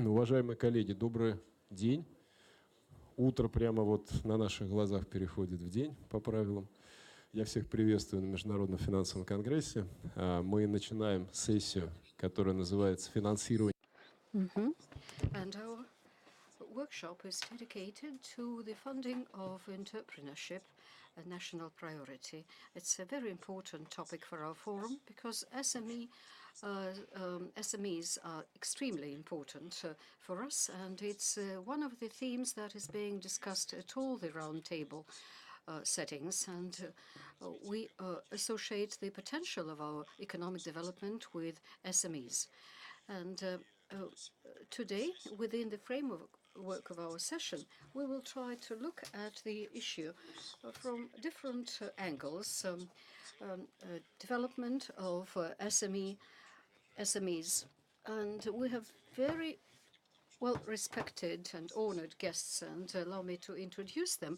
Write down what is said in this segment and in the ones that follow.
Уважаемые коллеги, добрый день. Утро прямо вот на наших глазах переходит в день по правилам. Я всех приветствую на Международном финансовом конгрессе. Мы начинаем сессию, которая называется «Финансирование». And our workshop is dedicated to the funding of entrepreneurship, a national priority. It's a very important topic for our forum because SMEs are extremely important for us, and it's one of the themes that is being discussed at all the roundtable settings, and we associate the potential of our economic development with SMEs. And today, within the framework of our session, we will try to look at the issue from different angles, development of SMEs. And we have very well-respected and honored guests, and allow me to introduce them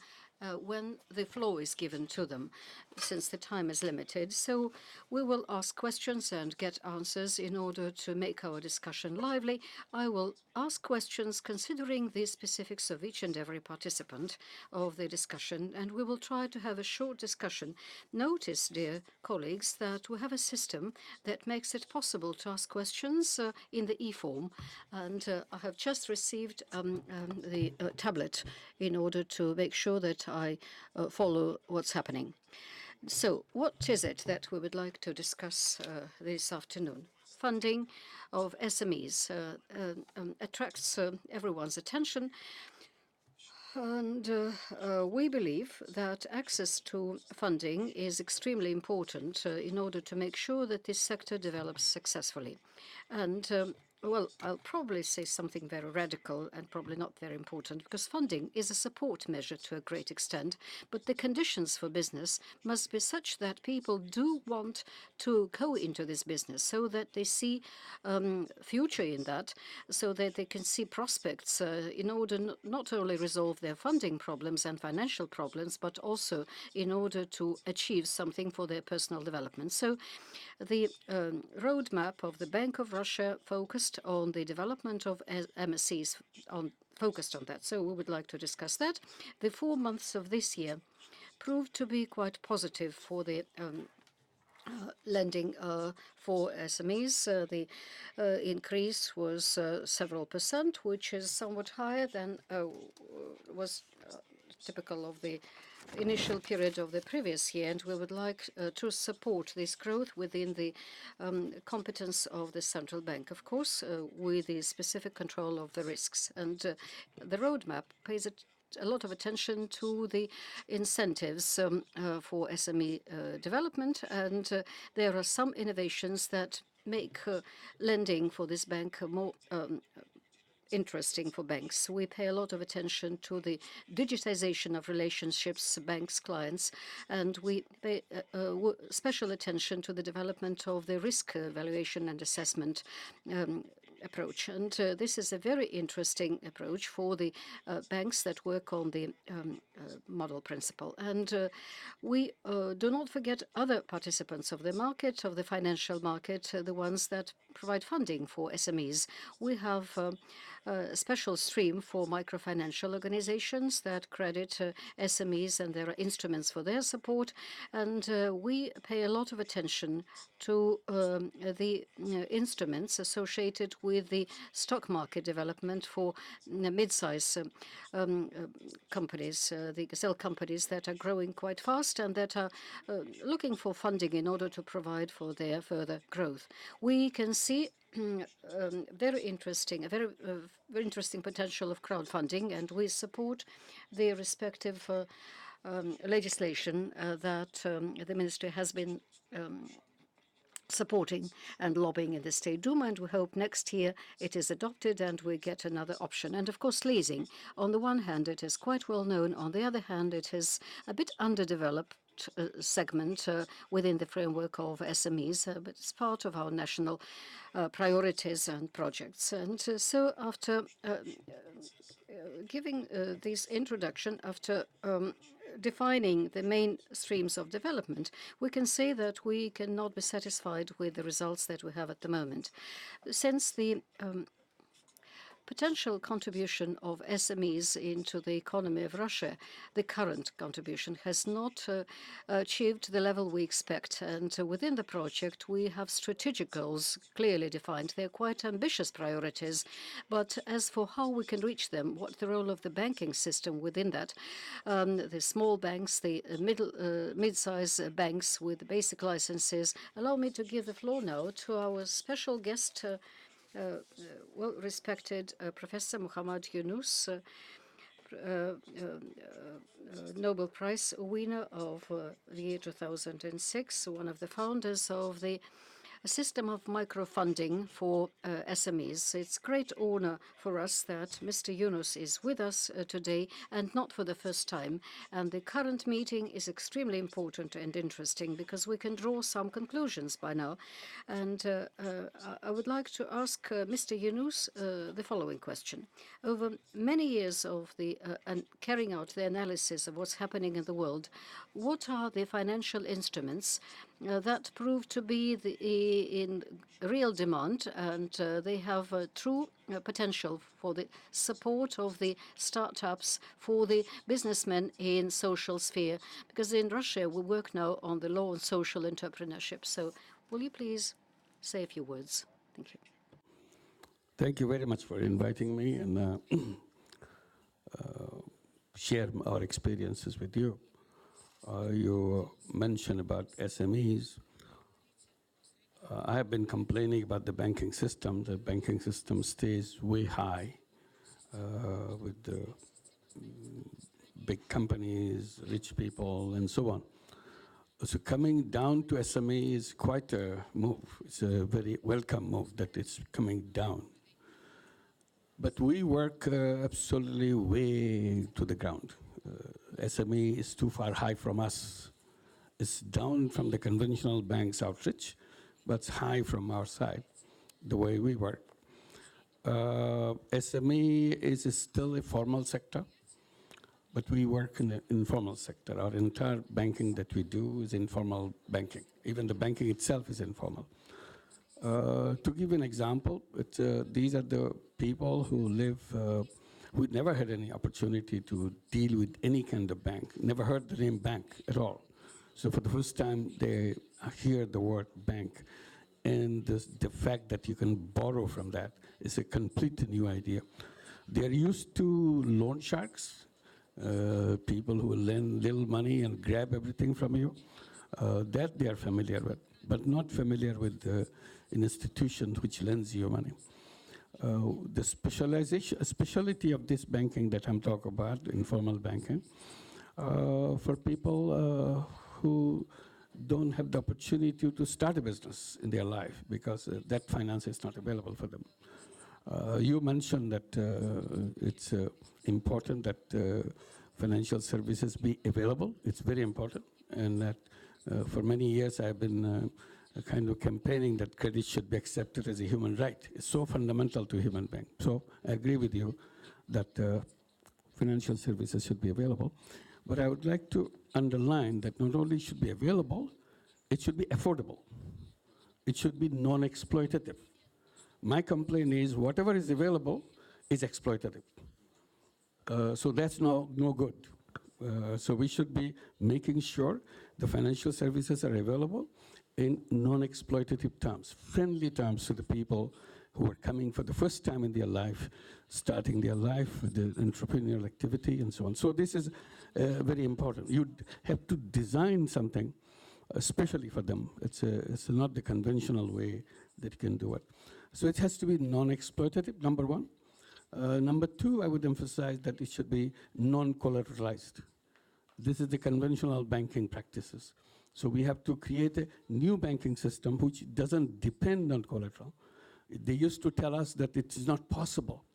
when the floor is given to them, since the time is limited. So we will ask questions and get answers in order to make our discussion lively. I will ask questions considering the specifics of each and every participant of the discussion, and we will try to have a short discussion. Notice, dear colleagues, that we have a system that makes it possible to ask questions in the e-form, and I have just received the tablet in order to make sure that I follow what's happening. So what is it that we would like to discuss this afternoon? Funding of SMEs attracts everyone's attention. And we believe that access to funding is extremely important in order to make sure that this sector develops successfully. And well, I'll probably say something very radical and probably not very important, because funding is a support measure to a great extent, but the conditions for business must be such that people do want to go into this business, so that they see future in that, so that they can see prospects in order not only resolve their funding problems and financial problems, but also in order to achieve something for their personal development. So the roadmap of the Bank of Russia focused on the development of MSCs, focused on that. So we would like to discuss that. The 4 months of this year proved to be quite positive for the lending for SMEs. The increase was several percent, which is somewhat higher than was typical of the initial period of the previous year, and we would like to support this growth within the competence of the central bank, of course, with the specific control of the risks. And the roadmap pays a lot of attention to the incentives for SME development, and there are some innovations that make lending for this bank more interesting for banks. We pay a lot of attention to the digitization of relationships, banks, clients, and we pay special attention to the development of the risk evaluation and assessment approach. And this is a very interesting approach for the banks that work on the model principle. And we do not forget other participants of the market, of the financial market, the ones that provide funding for SMEs. We have a special stream for microfinancial organizations that credit SMEs, and there are instruments for their support. And we pay a lot of attention to the instruments associated with the stock market development for mid-size companies, the gazelle companies that are growing quite fast and that are looking for funding in order to provide for their further growth. We can see very interesting potential of crowdfunding, and we support the respective legislation that the ministry has been supporting and lobbying in the State Duma, and we hope next year it is adopted and we get another option. And of course, leasing. On the one hand, it is quite well known. On the other hand, it is a bit underdeveloped segment within the framework of SMEs, but it's part of our national priorities and projects. And so after giving this introduction, after defining the main streams of development, we can say that we cannot be satisfied with the results that we have at the moment. Since the potential contribution of SMEs into the economy of Russia, the current contribution has not achieved the level we expect. And within the project, we have strategic goals clearly defined. They're quite ambitious priorities. But as for how we can reach them, what's the role of the banking system within that? The small banks, the mid-size banks with basic licenses. Allow me to give the floor now to our special guest, well-respected Professor Muhammad Yunus, Nobel Prize winner of the year 2006, one of the founders of the system of microfunding for SMEs. It's a great honor for us that Mr. Yunus is with us today, and not for the first time. And the current meeting is extremely important and interesting because we can draw some conclusions by now. And I would like to ask Mr. Yunus the following question. Over many years of carrying out the analysis of what's happening in the world, what are the financial instruments that prove to be in real demand, and they have true potential for the support of the startups, for the businessmen in social sphere? Because in Russia, we work now on the law on social entrepreneurship. So will you please say a few words? Thank you. Thank you very much for inviting me and share our experiences with you. You mentioned about SMEs. I have been complaining about the banking system. The banking system stays way high with the big companies, rich people, and so on. So coming down to SME is quite a move. It's a very welcome move that it's coming down. But we work absolutely way to the ground. SME is too far high from us. It's down from the conventional banks outreach, but it's high from our side, the way we work. SME is still a formal sector, but we work in the informal sector. Our entire banking that we do is informal banking. Even the banking itself is informal. To give an example, these are the people who live, who never had any opportunity to deal with any kind of bank, never heard the name bank at all. So for the first time, they hear the word bank. And the fact that you can borrow from that is a completely new idea. They're used to loan sharks, people who lend little money and grab everything from you. That they are familiar with, but not familiar with an institution which lends you money. The speciality of this banking that I'm talking about, informal banking, for people who don't have the opportunity to start a business in their life because that finance is not available for them. You mentioned that it's important that financial services be available. It's very important, and that for many years I've been kind of campaigning that credit should be accepted as a human right. It's so fundamental to human being. So I agree with you that financial services should be available. But I would like to underline that not only should be available, it should be affordable. It should be non-exploitative. My complaint is whatever is available is exploitative. So that's no good. So we should be making sure the financial services are available in non-exploitative terms, friendly terms to the people who are coming for the first time in their life, starting their life with the entrepreneurial activity and so on. So this is very important. You have to design something especially for them. It's not the conventional way that you can do it. So it has to be non-exploitative, number one. Number two, I would emphasize that it should be non-collateralized. This is the conventional banking practices. So we have to create a new banking system which doesn't depend on collateral. They used to tell us that it is not possible.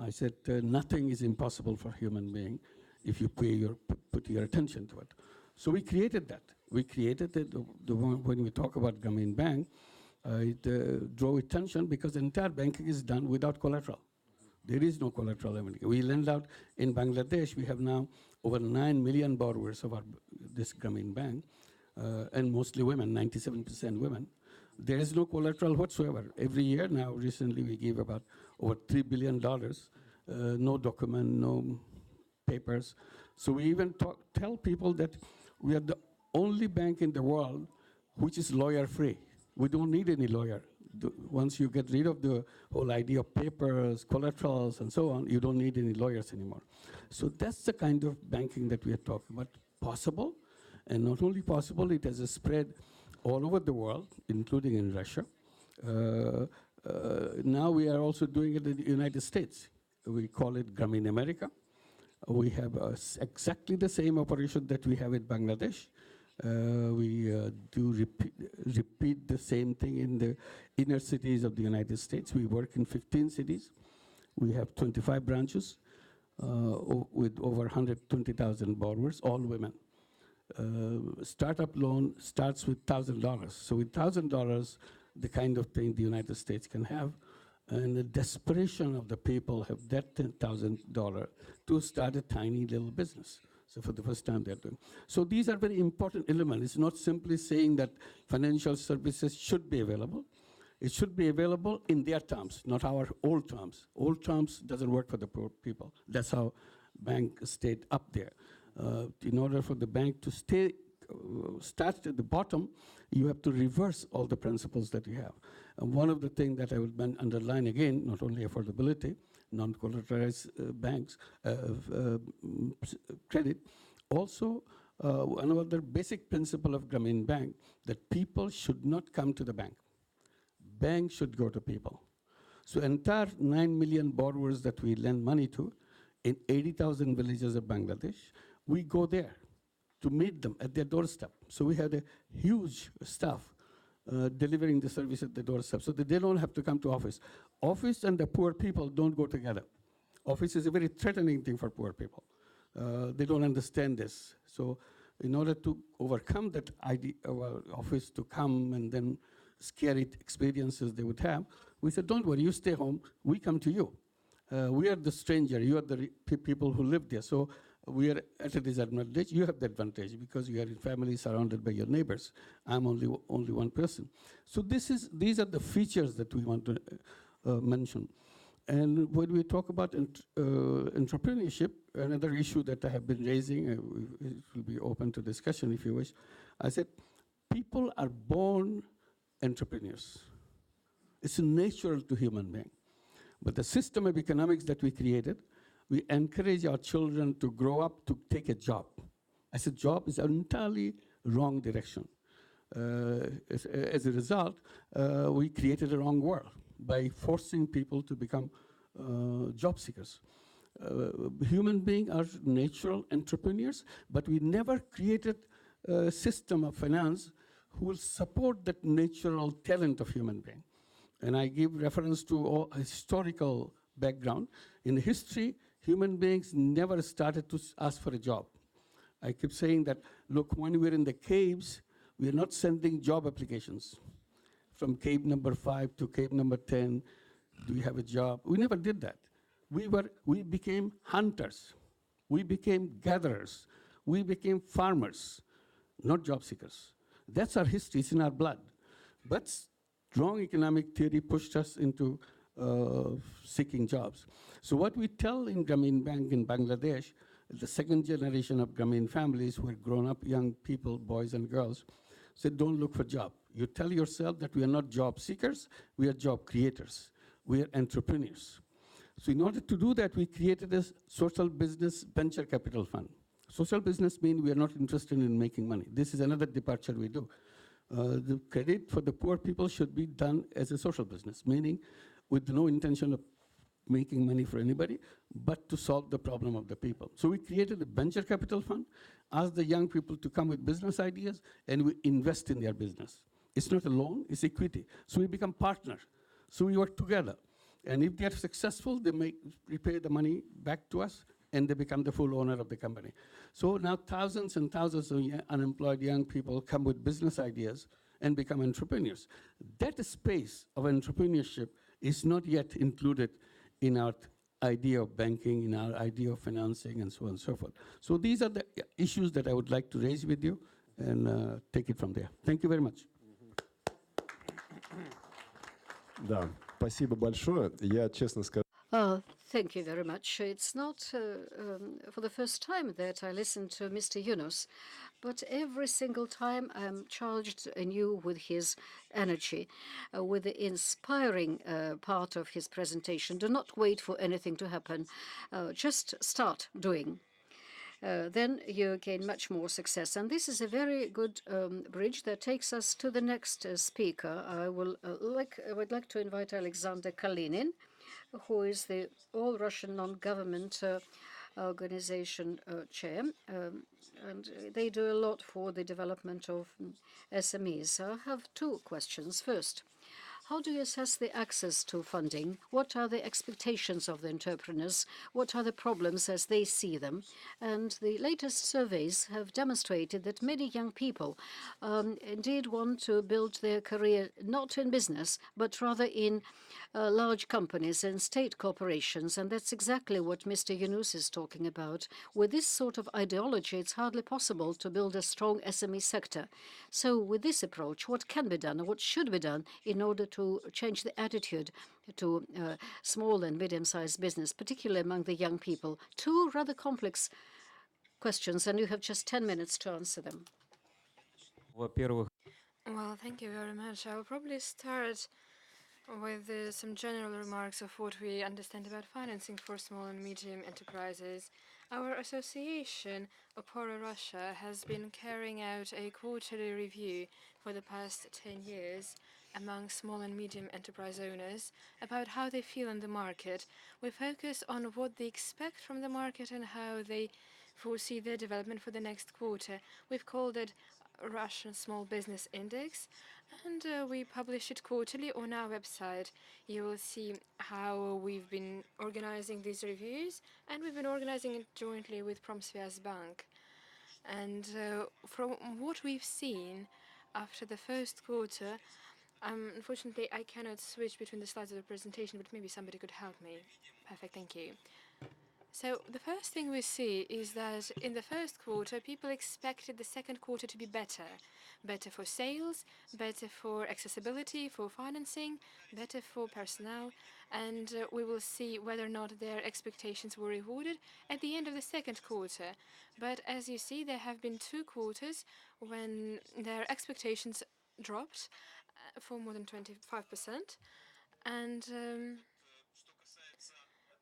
I said, nothing is impossible for a human being if you put your attention to it. So we created that. We created the one, when we talk about Grameen Bank, it drew attention because the entire banking is done without collateral. There is no collateral. We lend out in Bangladesh. We have now over 9 million borrowers of this Grameen Bank, and mostly women, 97% women. There is no collateral whatsoever. Every year now, recently we give about over $3 billion, no document, no papers. So we even tell people that we are the only bank in the world which is lawyer-free. We don't need any lawyer. Once you get rid of the whole idea of papers, collaterals, and so on, you don't need any lawyers anymore. So that's the kind of banking that we are talking about. Possible, and not only possible, it has spread all over the world, including in Russia. Now we are also doing it in the United States. We call it Grameen America. We have exactly the same operation that we have in Bangladesh. We do repeat the same thing in the inner cities of the United States. We work in 15 cities. We have 25 branches with over 120,000 borrowers, all women. Startup loan starts with $1,000. So with $1,000, the kind of thing the United States can have, and the desperation of the people have that $10,000 to start a tiny little business. So for the first time they're doing. So these are very important elements. It's not simply saying that financial services should be available. It should be available in their terms, not our old terms. Old terms doesn't work for the poor people. That's how bank stayed up there. In order for the bank to start at the bottom, you have to reverse all the principles that you have. And one of the things that I would underline again, not only affordability, non-collateralized banks, credit, also another basic principle of Grameen Bank, that people should not come to the bank. Banks should go to people. So entire 9 million borrowers that we lend money to in 80,000 villages of Bangladesh, we go there to meet them at their doorstep. So we had a huge staff delivering the service at the doorstep so that they don't have to come to office. Office and the poor people don't go together. Office is a very threatening thing for poor people. They don't understand this. So in order to overcome that idea of office to come and then scary experiences they would have, we said, don't worry, you stay home, we come to you. We are the stranger, you are the people who live there. So we are at a disadvantage. You have the advantage because you are in family surrounded by your neighbors. I'm only one person. So these are the features that we want to mention. And when we talk about entrepreneurship, another issue that I have been raising, it will be open to discussion if you wish. I said, people are born entrepreneurs. It's natural to human being. But the system of economics that we created, we encourage our children to grow up to take a job. I said job is an entirely wrong direction. As a result, we created a wrong world by forcing people to become job seekers. Human beings are natural entrepreneurs, but we never created a system of finance who will support that natural talent of human being. And I give reference to all historical background. In history, human beings never started to ask for a job. I keep saying that, look, when we're in the caves, we're not sending job applications. From cave number 5 to cave number 10, do you have a job? We never did that. We became hunters. We became gatherers. We became farmers, not job seekers. That's our history, it's in our blood. But strong economic theory pushed us into seeking jobs. So what we tell in Grameen Bank in Bangladesh, the second generation of Grameen families who are grown up young people, boys and girls, said don't look for job. You tell yourself that we are not job seekers, we are job creators. We are entrepreneurs. So in order to do that, we created a social business venture capital fund. Social business means we are not interested in making money. This is another departure we do. The credit for the poor people should be done as a social business, meaning with no intention of making money for anybody, but to solve the problem of the people. So we created a venture capital fund, asked the young people to come with business ideas, and we invest in their business. It's not a loan, it's equity. So we become partners. So we work together. And if they are successful, they may repay the money back to us, and they become the full owner of the company. So now thousands and thousands of unemployed young people come with business ideas and become entrepreneurs. That space of entrepreneurship is not yet included in our idea of banking, in our idea of financing, and so on and so forth. So these are the issues that I would like to raise with you and take it from there. Thank you very much. Да, Спасибо большое. Я честно скажу. Thank you very much. It's not for the first time that I listen to Mr. Yunus, but every single time I'm charged anew with his energy, with the inspiring part of his presentation. Do not wait for anything to happen. Just start doing. Then you gain much more success. And this is a very good bridge that takes us to the next speaker. I would like to invite Alexander Kalinin, who is the All-Russian Non-Government Organization chair, and they do a lot for the development of SMEs. I have two questions. First, how do you assess the access to funding? What are the expectations of the entrepreneurs? What are the problems as they see them? And the latest surveys have demonstrated that many young people indeed want to build their career not in business, but rather in large companies and state corporations. And that's exactly what Mr. Yunus is talking about. With this sort of ideology, it's hardly possible to build a strong SME sector. So with this approach, what can be done, or what should be done in order to change the attitude to small and medium-sized business, particularly among the young people? Two rather complex questions, and you have just 10 minutes to answer them. Во-первых, Well, thank you very much. I will probably start with some general remarks of what we understand about financing for small and medium enterprises. Our association, Opora Russia, has been carrying out a quarterly review for the past 10 years among small and medium enterprise owners about how they feel in the market. We focus on what they expect from the market and how they foresee their development for the next quarter. We've called it Russian Small Business Index, and we publish it quarterly on our website. You will see how we've been organizing these reviews, and we've been organizing it jointly with Promsvyaz Bank. And from what we've seen after the first quarter, unfortunately, I cannot switch between the slides of the presentation, but maybe somebody could help me. Perfect, thank you. So the first thing we see is that in the first quarter, people expected the second quarter to be better. Better for sales, better for accessibility, for financing, better for personnel, and we will see whether or not their expectations were rewarded at the end of the second quarter. But as you see, there have been two quarters when their expectations dropped for more than 25%, and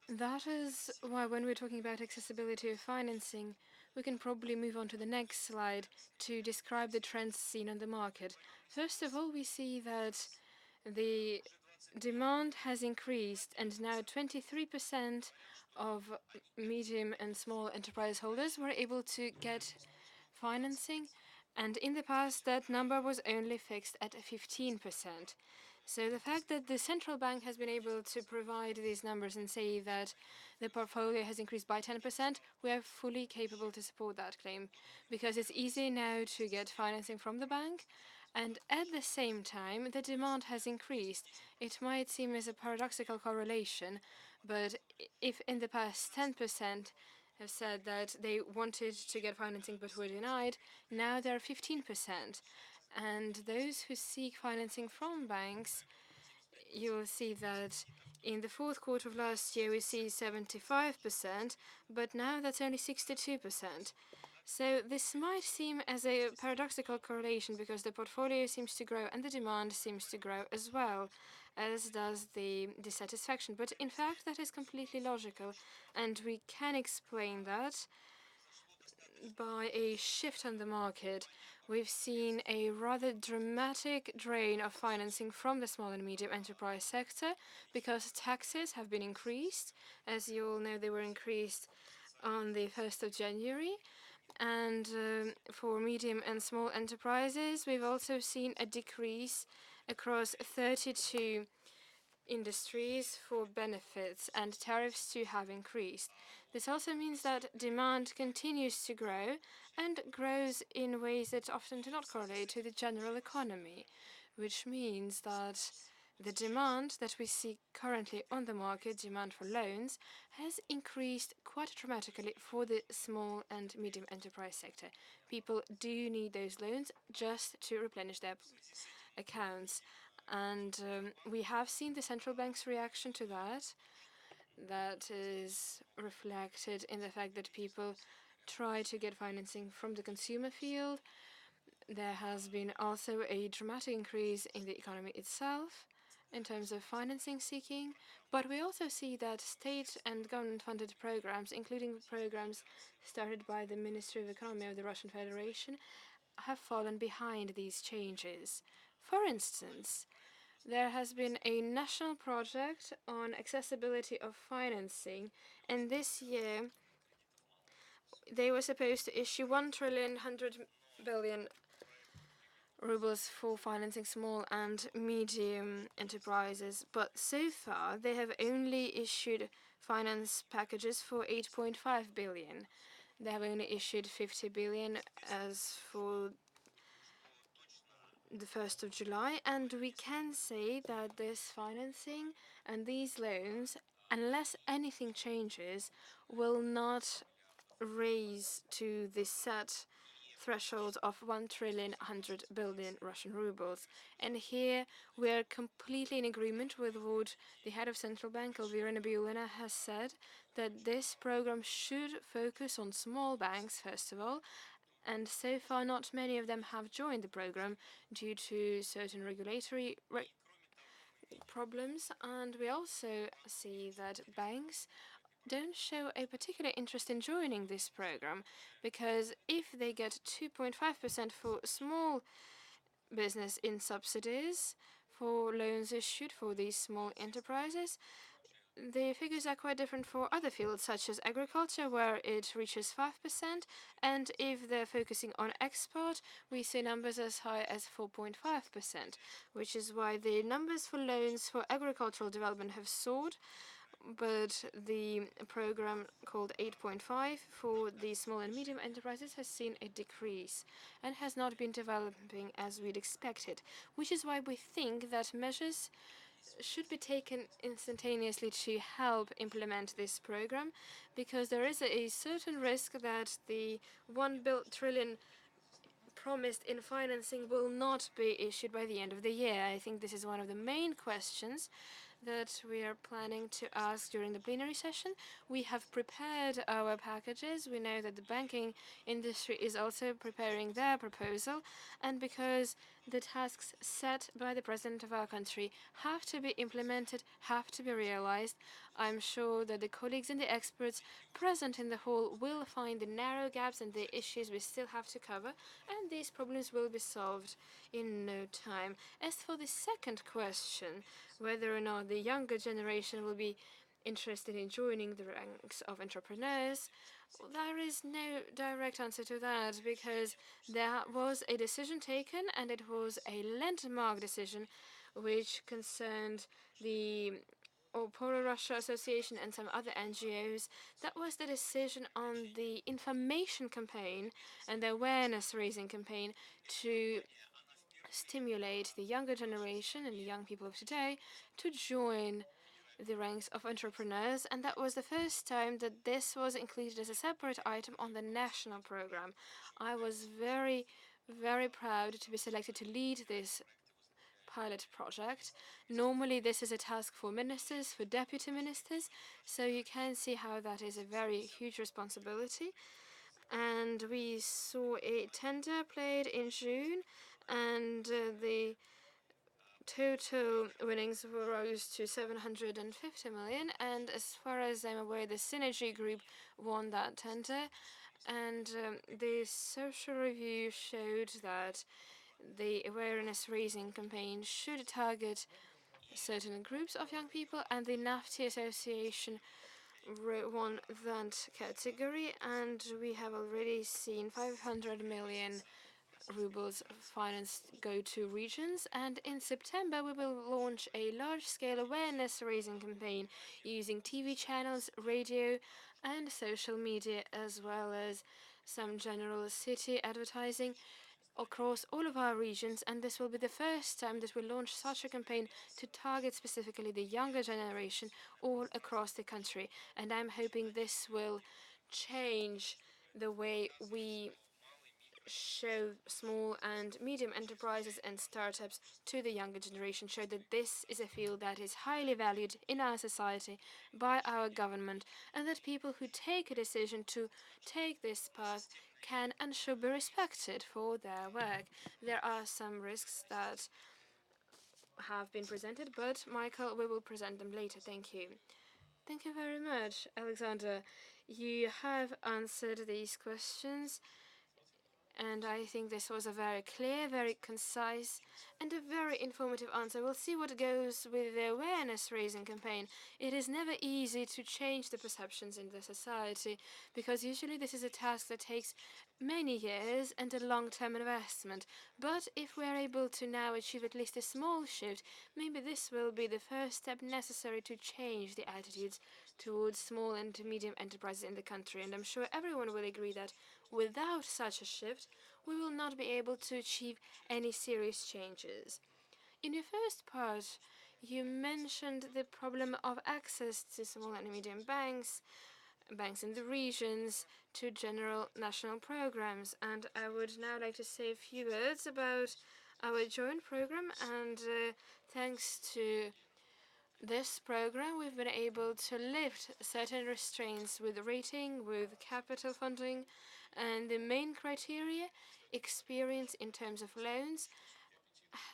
that is why when we're talking about accessibility of financing, we can probably move on to the next slide to describe the trends seen on the market. First of all, we see that the demand has increased, and now 23% of medium and small enterprise holders were able to get financing, and in the past that number was only fixed at 15%. So the fact that the central bank has been able to provide these numbers and say that the portfolio has increased by 10%, we are fully capable to support that claim, because it's easy now to get financing from the bank, and at the same time the demand has increased. It might seem as a paradoxical correlation, but if in the past 10% have said that they wanted to get financing but were denied, now they're 15%. And those who seek financing from banks, you will see that in the fourth quarter of last year we see 75%, but now that's only 62%. So this might seem as a paradoxical correlation, because the portfolio seems to grow and the demand seems to grow as well, as does the dissatisfaction. But in fact, that is completely logical, and we can explain that by a shift on the market. We've seen a rather dramatic drain of financing from the small and medium enterprise sector because taxes have been increased. As you all know, they were increased on the 1st of January. And for medium and small enterprises, we've also seen a decrease across 32 industries for benefits, and tariffs too have increased. This also means that demand continues to grow, and grows in ways that often do not correlate to the general economy, which means that the demand that we see currently on the market, demand for loans, has increased quite dramatically for the small and medium enterprise sector. People do need those loans just to replenish their accounts. And we have seen the central bank's reaction to that. That is reflected in the fact that people try to get financing from the consumer field. There has been also a dramatic increase in the economy itself in terms of financing seeking, but we also see that state and government-funded programs, including programs started by the Ministry of Economy of the Russian Federation, have fallen behind these changes. For instance, there has been a national project on accessibility of financing, and this year they were supposed to issue 1,100,000,000,000 rubles for financing small and medium enterprises, but so far they have only issued finance packages for 8.5 billion. They have only issued 50 billion as for the 1st of July, and we can say that this financing and these loans, unless anything changes, will not raise to the set threshold of 1,100,000,000,000 Russian rubles. And here we are completely in agreement with what the head of central bank, Elvira Nabiulina, has said, that this program should focus on small banks, first of all, and so far not many of them have joined the program due to certain regulatory problems. And we also see that banks don't show a particular interest in joining this program, because if they get 2.5% for small business in subsidies for loans issued for these small enterprises, the figures are quite different for other fields, such as agriculture, where it reaches 5%, and if they're focusing on export, we see numbers as high as 4.5%, which is why the numbers for loans for agricultural development have soared, but the program called 8.5 for the small and medium enterprises has seen a decrease and has not been developing as we'd expected, which is why we think that measures should be taken instantaneously to help implement this program, because there is a certain risk that the 1 trillion promised in financing will not be issued by the end of the year. I think this is one of the main questions that we are planning to ask during the plenary session. We have prepared our packages. We know that the banking industry is also preparing their proposal, and because the tasks set by the president of our country have to be implemented, have to be realized, I'm sure that the colleagues and the experts present in the hall will find the narrow gaps and the issues we still have to cover, and these problems will be solved in no time. As for the second question, whether or not the younger generation will be interested in joining the ranks of entrepreneurs, there is no direct answer to that, because there was a decision taken, and it was a landmark decision which concerned the Opora Russia Association and some other NGOs. That was the decision on the information campaign and the awareness raising campaign to stimulate the younger generation and the young people of today to join the ranks of entrepreneurs, and that was the first time that this was included as a separate item on the national program. I was very, very proud to be selected to lead this pilot project. Normally this is a task for ministers, for deputy ministers, so you can see how that is a very huge responsibility. And we saw a tender played in June, and the total winnings rose to 750 million. And as far as I'm aware, the Synergy Group won that tender. And the social review showed that the awareness raising campaign should target certain groups of young people, and the NAFTI Association won that category, and we have already seen 500 million rubles finance go to regions. And in September we will launch a large-scale awareness raising campaign using TV channels, radio and social media, as well as some general city advertising across all of our regions. And this will be the first time that we launch such a campaign to target specifically the younger generation all across the country. And I'm hoping this will change the way we show small and medium enterprises and startups to the younger generation, show that this is a field that is highly valued in our society by our government, and that people who take a decision to take this path can and should be respected for their work. There are some risks that have been presented, but Michael, we will present them later. Thank you. Thank you very much, Alexander. You have answered these questions, and I think this was a very clear, very concise, and a very informative answer. We'll see what goes with the awareness-raising campaign. It is never easy to change the perceptions in the society, because usually this is a task that takes many years and a long-term investment. But if we're able to now achieve at least a small shift, maybe this will be the first step necessary to change the attitudes towards small and medium enterprises in the country. And I'm sure everyone will agree that without such a shift, we will not be able to achieve any serious changes. In your first part, you mentioned the problem of access to small and medium banks, banks in the regions, to general national programs. And I would now like to say a few words about our joint program. And thanks to this program, we've been able to lift certain restraints with rating, with capital funding, and the main criteria, experience in terms of loans,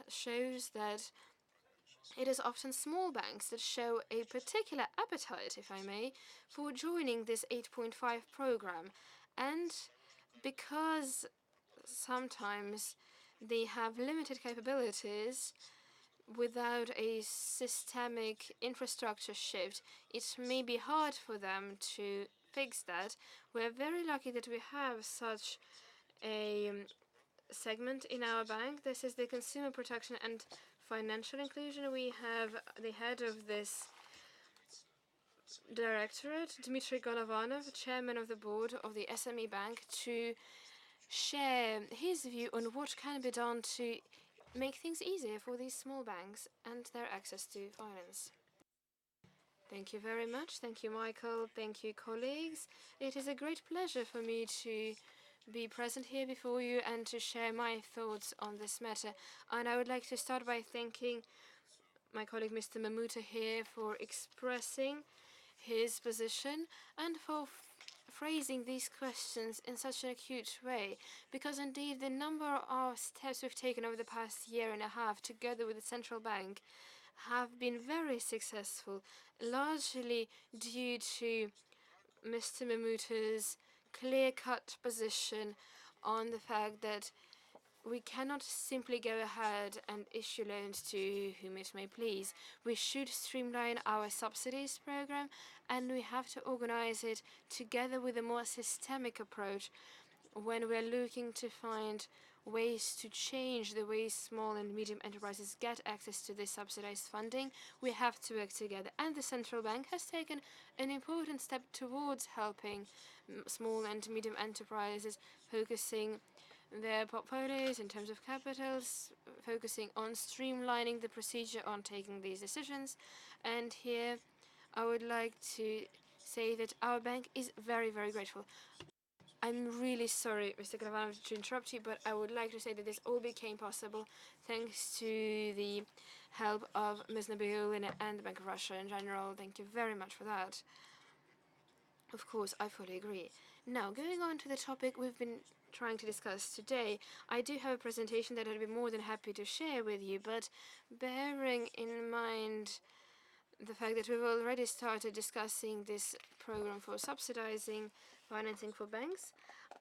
shows that it is often small banks that show a particular appetite, if I may, for joining this 8.5 program. And because sometimes they have limited capabilities, without a systemic infrastructure shift, it may be hard for them to fix that. We're very lucky that we have such a segment in our bank. This is the Consumer Protection and Financial Inclusion. We have the head of this directorate, Dmitry Golovanov, chairman of the board of the SME Bank, to share his view on what can be done to make things easier for these small banks and their access to finance. Thank you very much. Thank you, Michael. Thank you, colleagues. It is a great pleasure for me to be present here before you and to share my thoughts on this matter. And I would like to start by thanking my colleague, Mr. Mamuta, here for expressing his position and for phrasing these questions in such an acute way, because indeed the number of steps we've taken over the past year and a half together with the central bank have been very successful, largely due to Mr. Mamuta's clear-cut position on the fact that we cannot simply go ahead and issue loans to whom it may please. We should streamline our subsidies program, and we have to organize it together with a more systemic approach when we're looking to find ways to change the way small and medium enterprises get access to this subsidized funding. We have to work together, and the central bank has taken an important step towards helping small and medium enterprises, focusing their portfolios in terms of capitals, focusing on streamlining the procedure on taking these decisions. And here I would like to say that our bank is very, very grateful. I'm really sorry, Mr. Gravanov, to interrupt you, but I would like to say that this all became possible thanks to the help of Ms. Nabiulina and the Bank of Russia in general. Thank you very much for that. Of course, I fully agree. Now, going on to the topic we've been trying to discuss today, I do have a presentation that I'd be more than happy to share with you, but bearing in mind the fact that we've already started discussing this program for subsidizing financing for banks,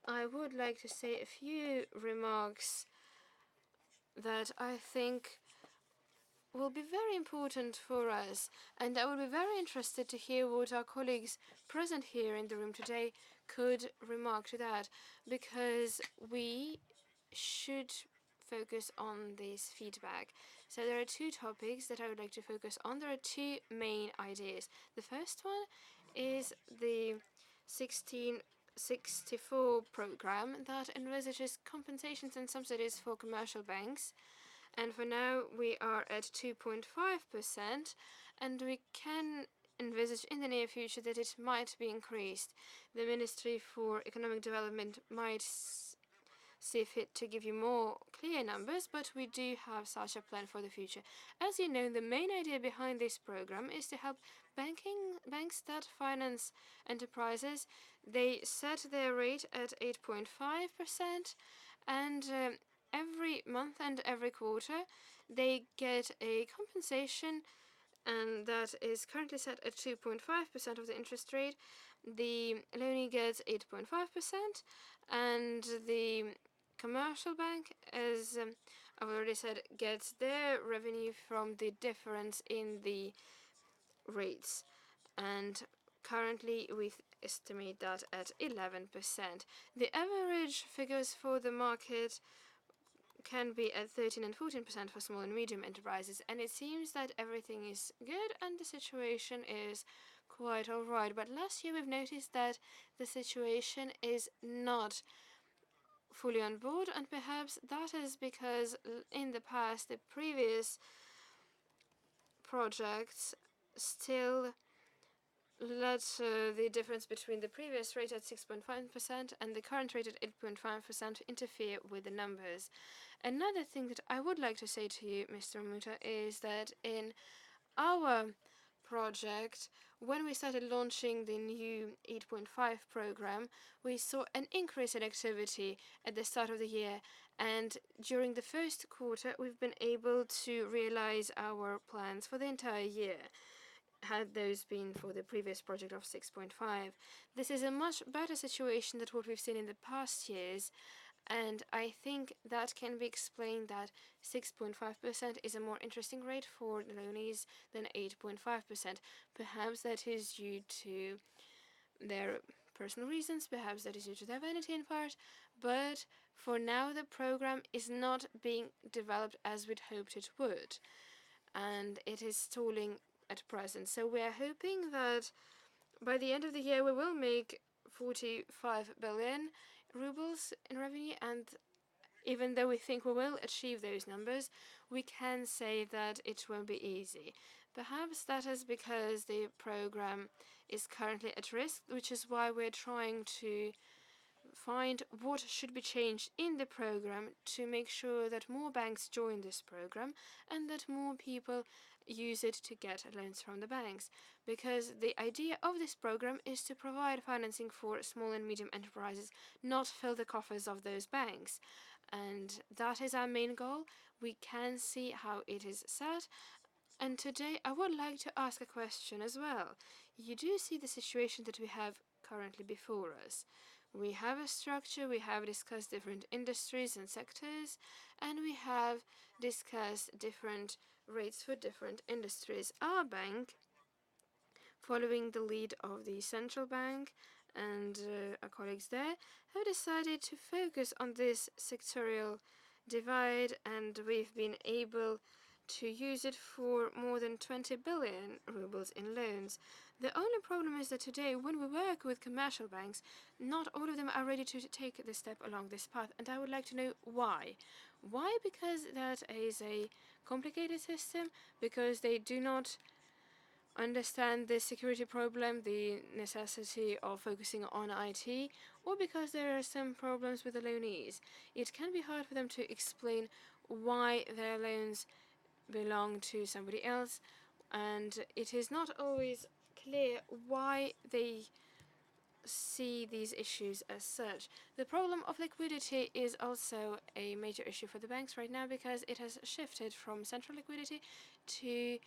I would like to say a few remarks that I think will be very important for us, and I would be very interested to hear what our colleagues present here in the room today could remark to that, because we should focus on this feedback. So there are two topics that I would like to focus on. There are two main ideas. The first one is the 1664 program that envisages compensations and subsidies for commercial banks. And for now, we are at 2.5%, and we can envisage in the near future that it might be increased. The Ministry for Economic Development might see fit to give you more clear numbers, but we do have such a plan for the future. As you know, the main idea behind this program is to help banks that finance enterprises. They set their rate at 8.5%, and every month and every quarter they get a compensation, and that is currently set at 2.5% of the interest rate. The loanee gets 8.5%, and the commercial bank, as I've already said, gets their revenue from the difference in the rates. And currently we estimate that at 11%. The average figures for the market can be at 13 and 14% for small and medium enterprises, and it seems that everything is good and the situation is quite alright. But last year we've noticed that the situation is not fully on board, and perhaps that is because in the past the previous projects still let the difference between the previous rate at 6.5% and the current rate at 8.5% interfere with the numbers. Another thing that I would like to say to you, Mr. Mamuta, is that in our project, when we started launching the new 8.5 program, we saw an increase in activity at the start of the year, and during the first quarter we've been able to realize our plans for the entire year. Had those been for the previous project of 6.5. This is a much better situation than what we've seen in the past years, and I think that can be explained that 6.5% is a more interesting rate for the loanees than 8.5%. Perhaps that is due to their personal reasons, perhaps that is due to their vanity in part, but for now the program is not being developed as we'd hoped it would, and it is stalling at present. So we are hoping that by the end of the year we will make 45 billion rubles in revenue, and even though we think we will achieve those numbers, we can say that it won't be easy. Perhaps that is because the program is currently at risk, which is why we're trying to find what should be changed in the program to make sure that more banks join this program and that more people use it to get loans from the banks, because the idea of this program is to provide financing for small and medium enterprises, not fill the coffers of those banks, and that is our main goal. We can see how it is set, and today I would like to ask a question as well. You do see the situation that we have currently before us. We have a structure, we have discussed different industries and sectors, and we have discussed different rates for different industries. Our bank, following the lead of the central bank and our colleagues there, have decided to focus on this sectorial divide, and we've been able to use it for more than 20 billion rubles in loans. The only problem is that today, when we work with commercial banks, not all of them are ready to take the step along this path, and I would like to know why. Why? Because that is a complicated system, because they do not understand the security problem, the necessity of focusing on IT, or because there are some problems with the loanees. It can be hard for them to explain why their loans belong to somebody else, and it is not always clear why they see these issues as such. The problem of liquidity is also a major issue for the banks right now, because it has shifted from central liquidity to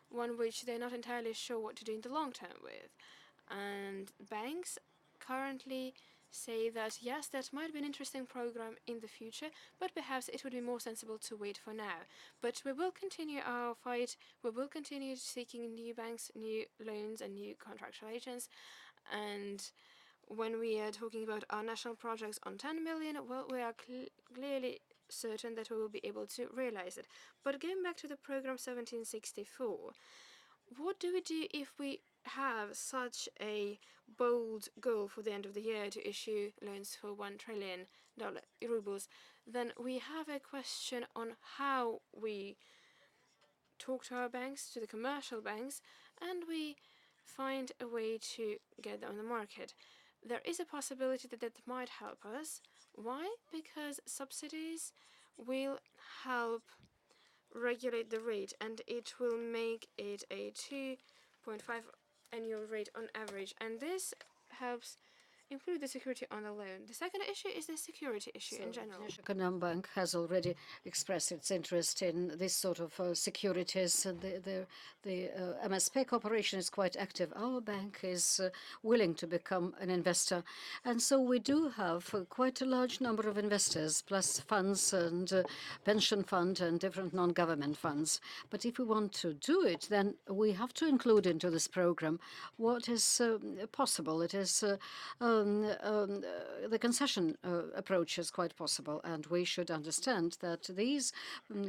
one which they're not entirely sure what to do in the long term with. And banks currently say that yes, that might be an interesting program in the future, but perhaps it would be more sensible to wait for now. But we will continue our fight, we will continue seeking new banks, new loans and new contractual agents, and when we are talking about our national projects on 10 million, well, we are clearly certain that we will be able to realize it. But going back to the program 1764, what do we do if we have such a bold goal for the end of the year to issue loans for $1 trillion rubles? Then we have a question on how we talk to our banks, to the commercial banks, and we find a way to get them on the market. There is a possibility that that might help us. Why? Because subsidies will help regulate the rate, and it will make it a 2.5 annual rate on average, and this helps improve the security on the loan. The second issue is the security issue in general. National Bank has already expressed its interest in this sort of securities. The MSP cooperation is quite active. Our bank is willing to become an investor. And so we do have quite a large number of investors, plus funds and pension fund and different non-government funds. But if we want to do it, then we have to include into this program what is possible. It is the concession approach is quite possible, and we should understand that these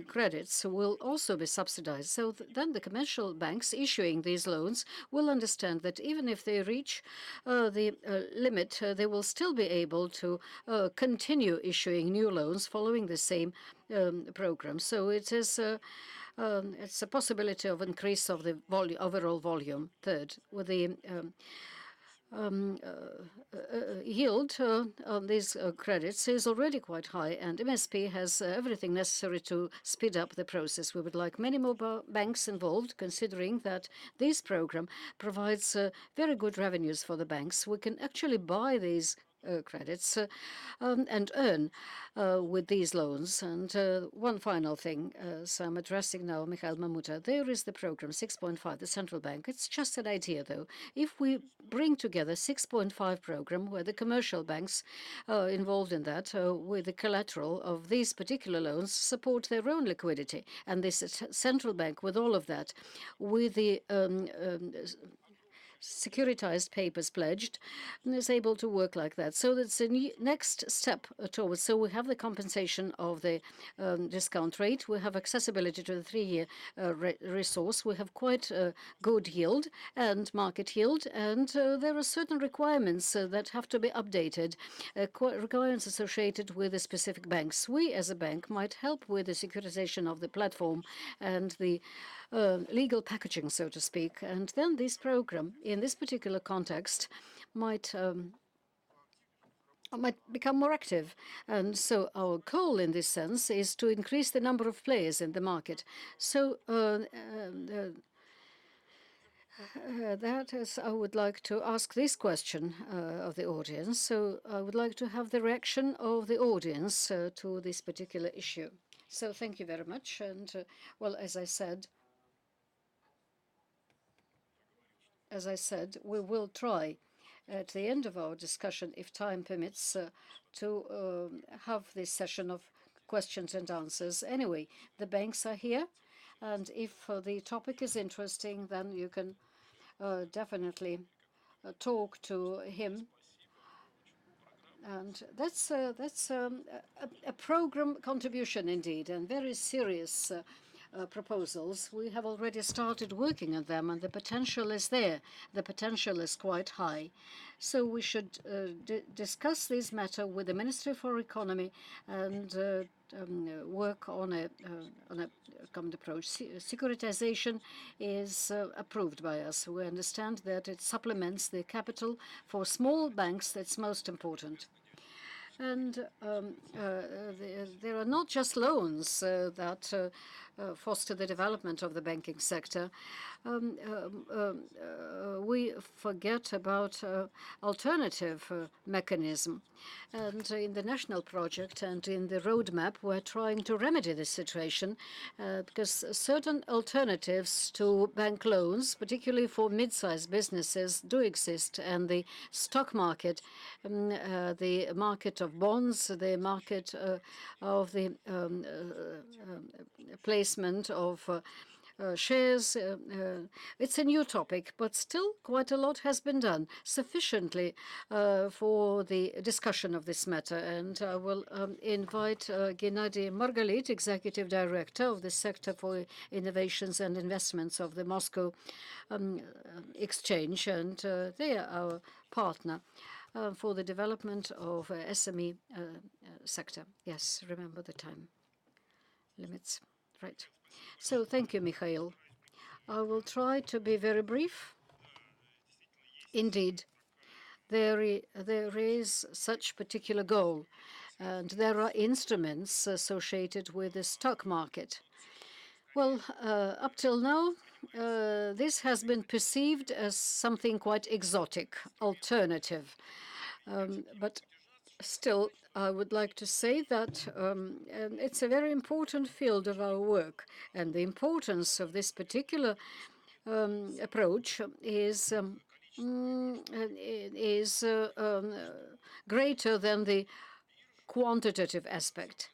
credits will also be subsidized. So then the commercial banks issuing these loans will understand that even if they reach the limit, they will still be able to continue issuing new loans following the same program. So it is it's a possibility of increase of the overall volume. Third, with the yield on these credits is already quite high, and MSP has everything necessary to speed up the process. We would like many more banks involved, considering that this program provides very good revenues for the banks. We can actually buy these credits and earn with these loans. And one final thing, so I'm addressing now Mikhail Mamuta. There is the program 6.5, the central bank. It's just an idea, though. If we bring together 6.5 program, where the commercial banks involved in that, with the collateral of these particular loans, support their own liquidity, and this central bank with all of that, with the securitized papers pledged, and is able to work like that. So that's a next step towards. So we have the compensation of the discount rate. We have accessibility to the 3-year resource. We have quite good yield and market yield, and there are certain requirements that have to be updated, requirements associated with the specific banks. We, as a bank, might help with the securitization of the platform and the legal packaging, so to speak. And then this program, in this particular context, might become more active. And so our goal in this sense is to increase the number of players in the market. So that is, I would like to ask this question of the audience. So I would like to have the reaction of the audience to this particular issue. So thank you very much. And well, as I said, we will try at the end of our discussion, if time permits, to have this session of questions and answers. Anyway, the banks are here, and if the topic is interesting, then you can definitely talk to him. And that's a program contribution indeed, and very serious proposals. We have already started working on them, and the potential is there. The potential is quite high. So we should discuss this matter with the Ministry for Economy and work on a common approach. Securitization is approved by us. We understand that it supplements the capital for small banks. That's most important. And there are not just loans that foster the development of the banking sector. We forget about alternative mechanism. And in the national project and in the roadmap, we're trying to remedy this situation because certain alternatives to bank loans, particularly for mid-sized businesses, do exist. And the stock market, the market of bonds, the market of the placement of shares. It's a new topic, but still quite a lot has been done sufficiently for the discussion of this matter. And I will invite Gennady Margalit, Executive Director of the Sector for Innovations and Investments of the Moscow Exchange, and they are our partner for the development of SME sector. Yes, remember the time limits. Right. So thank you, Mikhail. I will try to be very brief. Indeed, there is such particular goal, And there are instruments associated with the stock market. Well, up till now, this has been perceived as something quite exotic, alternative. But still, I would like to say that it's a very important field of our work, and the importance of this particular approach is greater than the quantitative aspect.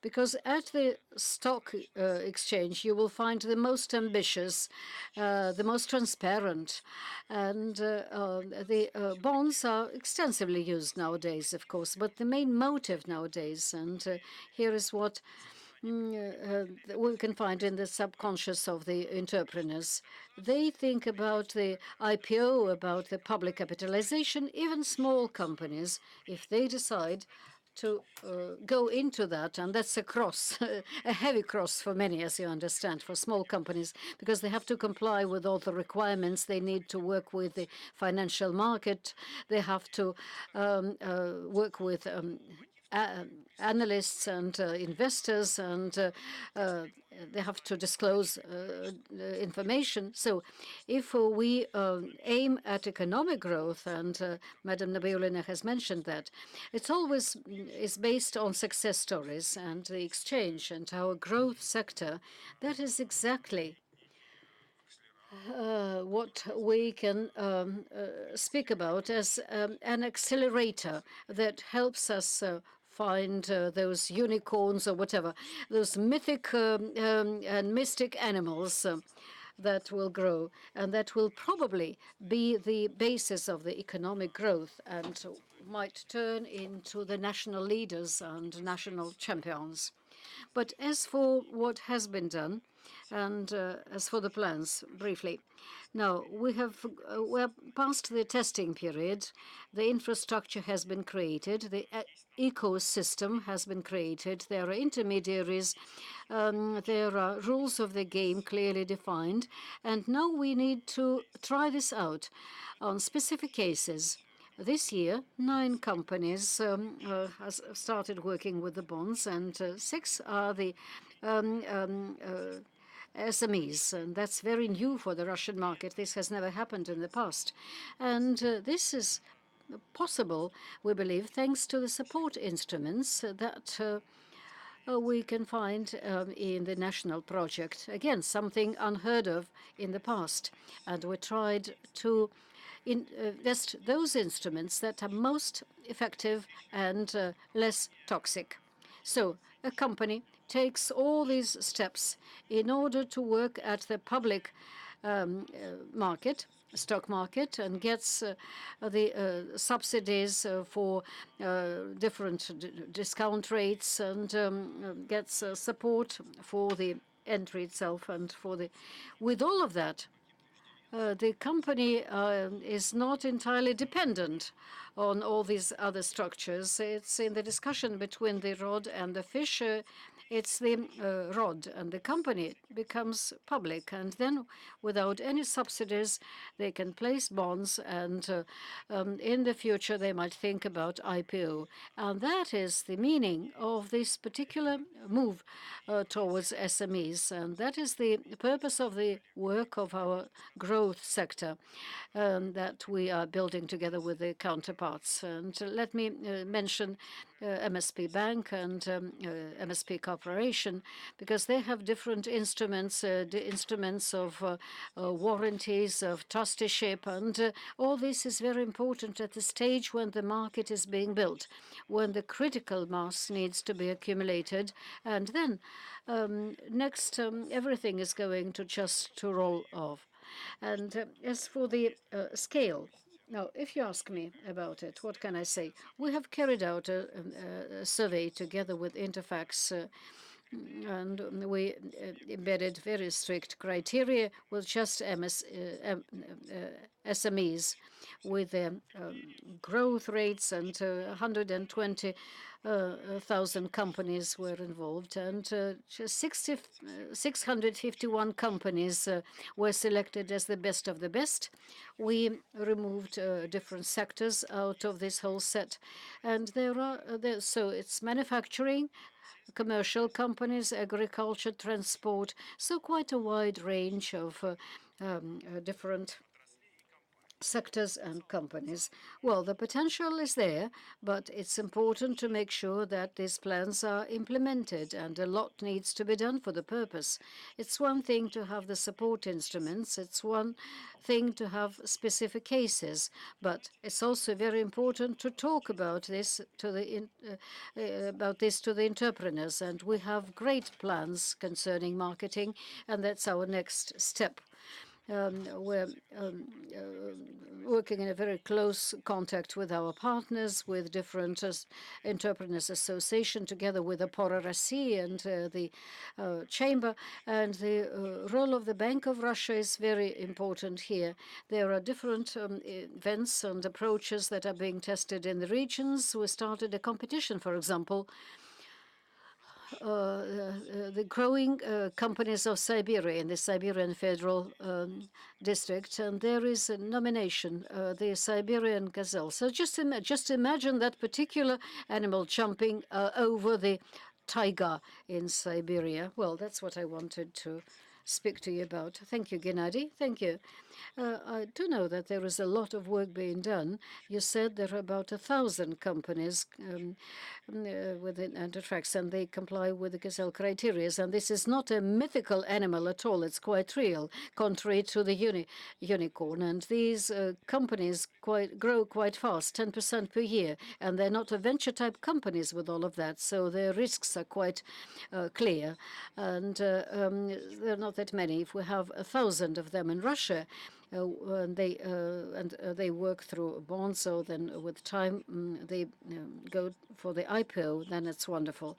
Because at the stock exchange, you will find the most ambitious, the most transparent, and the bonds are extensively used nowadays, of course. But the main motive nowadays, and here is what we can find in the subconscious of the entrepreneurs. They think about the IPO, about the public capitalization, even small companies, if they decide to go into that, and that's a cross, a heavy cross for many, as you understand, for small companies, because they have to comply with all the requirements. They need to work with the financial market. They have to work with analysts and investors, and they have to disclose information. So if we aim at economic growth, and Madam Nabiulina has mentioned that, it's always is based on success stories and the exchange and our growth sector. That is exactly what we can speak about as an accelerator that helps us find those unicorns or whatever, those mythic and mystic animals that will grow, and that will probably be the basis of the economic growth and might turn into the national leaders and national champions. But as for what has been done, and as for the plans, briefly, now we're past the testing period. The infrastructure has been created. The ecosystem has been created. There are intermediaries. There are rules of the game clearly defined. And now we need to try this out on specific cases. This year, 9 companies has started working with the bonds, and 6 are the SMEs, and that's very new for the Russian market. This has never happened in the past. And this is possible, we believe, thanks to the support instruments that we can find in the national project. Again, something unheard of in the past. And we tried to invest those instruments that are most effective and less toxic. So a company takes all these steps in order to work at the public market, stock market, and gets the subsidies for different discount rates, and gets support for the entry itself and for the. With all of that, the company is not entirely dependent on all these other structures. It's in the discussion between the rod and the fish. It's the rod, and the company becomes public. And then, without any subsidies, they can place bonds, and in the future, they might think about IPO. And that is the meaning of this particular move towards SMEs. And that is the purpose of the work of our growth sector that we are building together with the counterparts. And let me mention MSP Bank and MSP Corporation, because they have different instruments, the instruments of warranties, of trusteeship, and all this is very important at the stage when the market is being built, when the critical mass needs to be accumulated, and then next everything is going to just to roll off. And as for the scale, now, if you ask me about it, what can I say? We have carried out a survey together with Interfax and we embedded very strict criteria with just SMEs with growth rates, and 120,000 companies were involved, and just 651 companies were selected as the best of the best. We removed different sectors out of this whole set, and so it's manufacturing, commercial companies, agriculture, transport, so quite a wide range of different sectors and companies. Well, the potential is there, but it's important to make sure that these plans are implemented, and a lot needs to be done for the purpose. It's one thing to have the support instruments, it's one thing to have specific cases, but it's also very important to talk about this to the entrepreneurs, and we have great plans concerning marketing, and that's our next step. We're working in a very close contact with our partners, with different entrepreneurs association, together with the Pora России and the chamber. And the role of the Bank of Russia is very important here. There are different events and approaches that are being tested in the regions. We started a competition, for example, the growing companies of Siberia in the Siberian Federal District, and there is a nomination, the Siberian gazelle. So just imagine that particular animal jumping over the taiga in Siberia. Well, that's what I wanted to speak to you about. Thank you, Gennady. Thank you. I do know that there is a lot of work being done. You said there are about 1,000 companies within Antitrax, and they comply with the gazelle criteria. And this is not a mythical animal at all. It's quite real, contrary to the unicorn. And these companies grow quite fast, 10% per year. And they're not venture-type companies with all of that. So their risks are quite clear. And there are not that many. If we have 1,000 of them in Russia, and they work through bonds, so then with time they go for the IPO, then it's wonderful.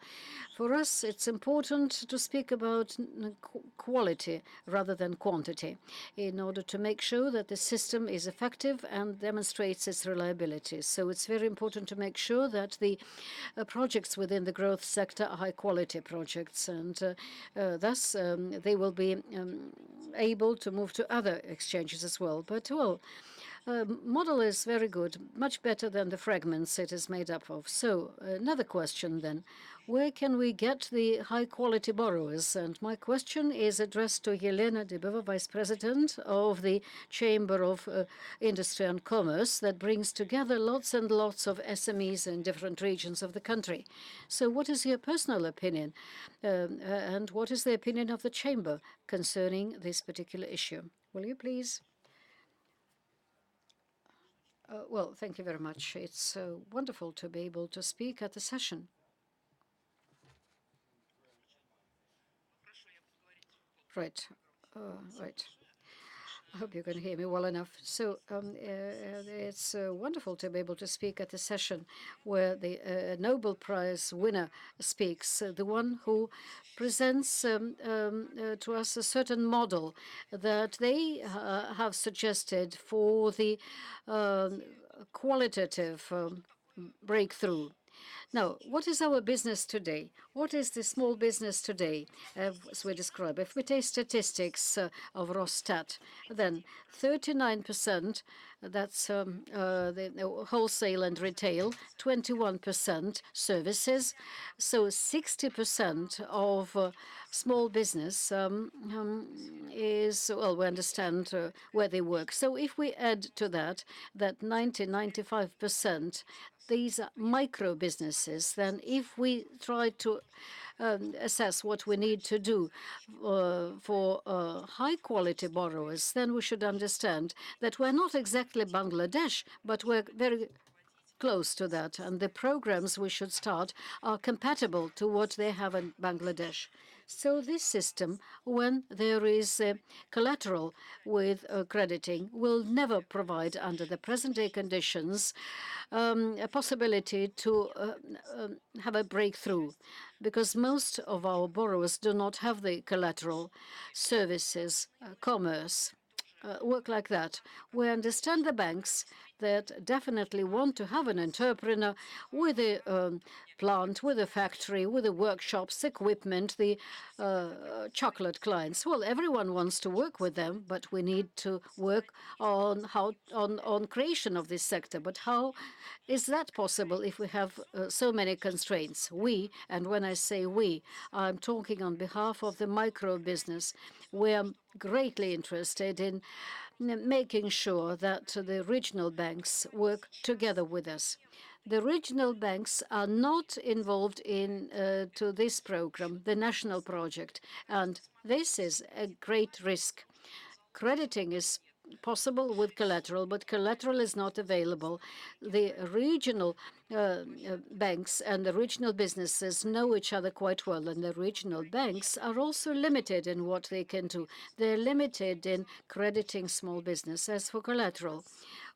For us, it's important to speak about quality rather than quantity, in order to make sure that the system is effective and demonstrates its reliability. So it's very important to make sure that the projects within the growth sector are high-quality projects, and thus they will be able to move to other exchanges as well. But, well, model is very good, much better than the fragments it is made up of. So another question then, where can we get the high-quality borrowers? And my question is addressed to Yelena Dibova, Vice President of the Chamber of Industry and Commerce, that brings together lots and lots of SMEs in different regions of the country. So what is your personal opinion? And what is the opinion of the Chamber concerning this particular issue? Will you please? Well, thank you very much. It's wonderful to be able to speak at the session. Right. Right. I hope you can hear me well enough. So it's wonderful to be able to speak at the session where the Nobel Prize winner speaks, the one who presents to us a certain model that they have suggested for the qualitative breakthrough. Now, what is our business today? What is the small business today, as we describe? If we take statistics of Rosstat, then 39%, that's the wholesale and retail, 21% services. So 60% of small business is, well, we understand where they work. So if we add to that 95%, these are micro businesses, then if we try to assess what we need to do for high-quality borrowers, then we should understand that we're not exactly Bangladesh, but we're very close to that, and the programs we should start are compatible to what they have in Bangladesh. So this system, when there is collateral with crediting, will never provide, under the present-day conditions, a possibility to have a breakthrough, because most of our borrowers do not have the collateral. Services, commerce, work like that. We understand the banks that definitely want to have an entrepreneur with a plant, with a factory, with the workshops, equipment, the chocolate clients. Well, everyone wants to work with them, but we need to work on on creation of this sector. But how is that possible if we have so many constraints? We, and when I say we, I'm talking on behalf of the micro business. We are greatly interested in making sure that the regional banks work together with us. The regional banks are not involved in to this program, the national project, and this is a great risk. Crediting is possible with collateral, but collateral is not available. The regional banks and the regional businesses know each other quite well, and the regional banks are also limited in what they can do. They're limited in crediting small business. As for collateral,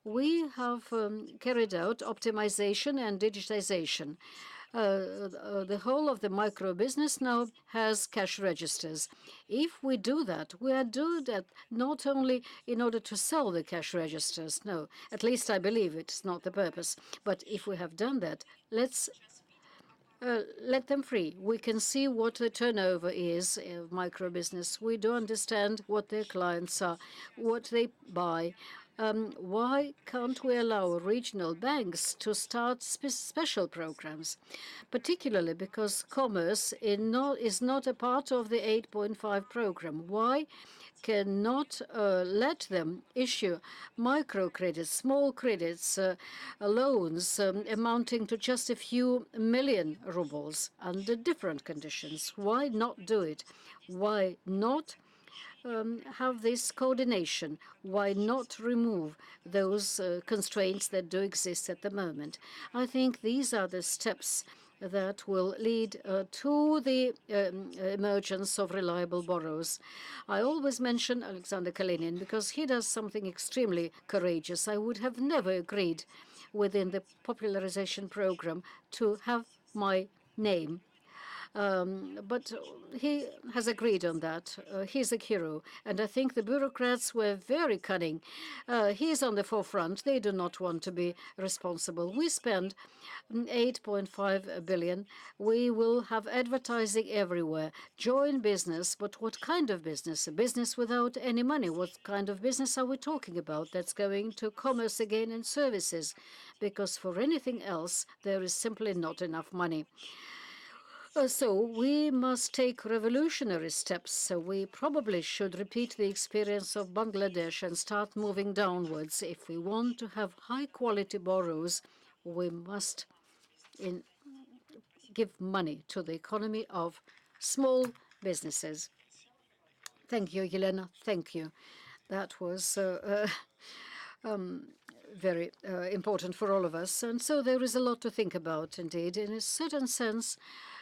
we have carried out optimization and digitization. The whole of the micro business now has cash registers. If we do that, we are doing that not only in order to sell the cash registers, no, at least I believe it's not the purpose. But if we have done that, let's let them free. We can see what the turnover is of micro business. We do understand what their clients are, what they buy. Why can't we allow regional banks to start special programs, particularly because commerce is not a part of the 8.5 program? Why cannot let them issue microcredits, small credits, loans amounting to just a few million rubles under different conditions? Why not do it? Why not have this coordination? Why not remove those constraints that do exist at the moment? I think these are the steps that will lead to the emergence of reliable borrowers. I always mention Alexander Kalinin because he does something extremely courageous. I would have never agreed within the popularization program to have my name, but he has agreed on that. He's a hero. And I think the bureaucrats were very cunning. He's on the forefront. They do not want to be responsible. We spend 8.5 billion. We will have advertising everywhere. Join business, but what kind of business? A business without any money. What kind of business are we talking about? That's going to commerce again and services, because for anything else, there is simply not enough money. So we must take revolutionary steps. So we probably should repeat the experience of Bangladesh and start moving downwards. If we want to have high-quality borrowers, we must give money to the economy of small businesses. Thank you, Yelena. Thank you. That was very important for all of us. And so there is a lot to think about, indeed. In a certain sense,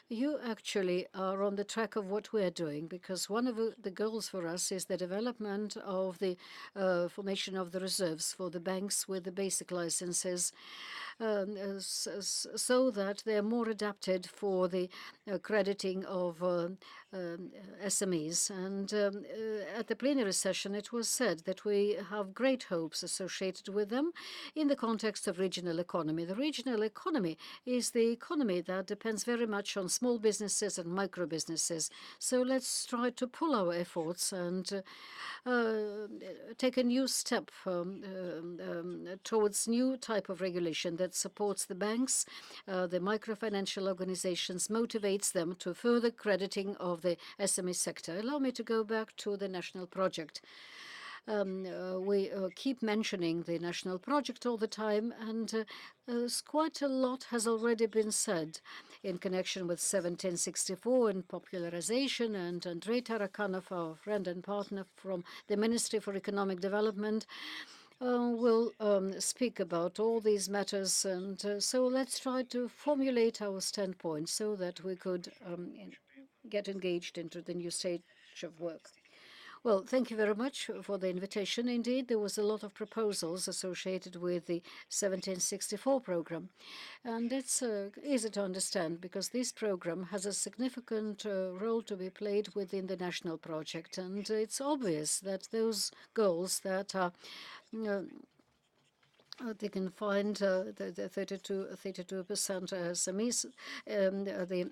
you actually are on the track of what we are doing, because one of the goals for us is the development of the formation of the reserves for the banks with the basic licenses, so that they are more adapted for the crediting of SMEs. And at the plenary session, it was said that we have great hopes associated with them in the context of regional economy. The regional economy is the economy that depends very much on small businesses and micro businesses. So let's try to pull our efforts and take a new step towards new type of regulation that supports the banks, the microfinancial organizations, motivates them to further crediting of the SME sector. Allow me to go back to the national project. We keep mentioning the national project all the time, and quite a lot has already been said in connection with 1764 and popularization. And Andrei Tarakanov, our friend and partner from the Ministry for Economic Development, will speak about all these matters. And so let's try to formulate our standpoint so that we could get engaged into the new stage of work. Well, thank you very much for the invitation. Indeed, there was a lot of proposals associated with the 1764 program. And it's easy to understand because this program has a significant role to be played within the national project. And it's obvious that those goals that are they can find the 32% SMEs, the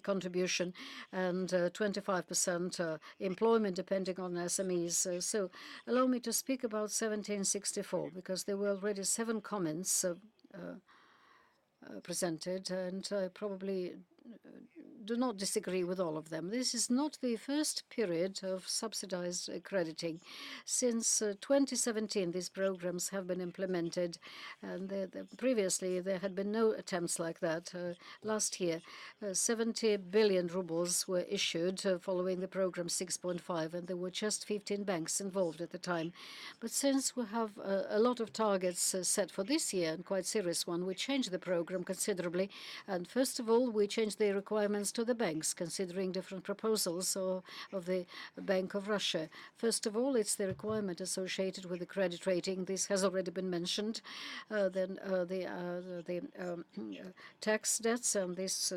contribution, and 25% employment depending on SMEs. So allow me to speak about 1764 because there were already 7 comments presented, and I probably do not disagree with all of them. This is not the first period of subsidized crediting. Since 2017, these programs have been implemented, and previously there had been no attempts like that. Last year, 70 billion rubles were issued following the program 6.5, and there were just 15 banks involved at the time. But since we have a lot of targets set for this year, and quite serious one, we changed the program considerably. And first of all, we changed the requirements to the banks, considering different proposals of the Bank of Russia. First of all, it's the requirement associated with the credit rating. This has already been mentioned. Then the tax debts, and this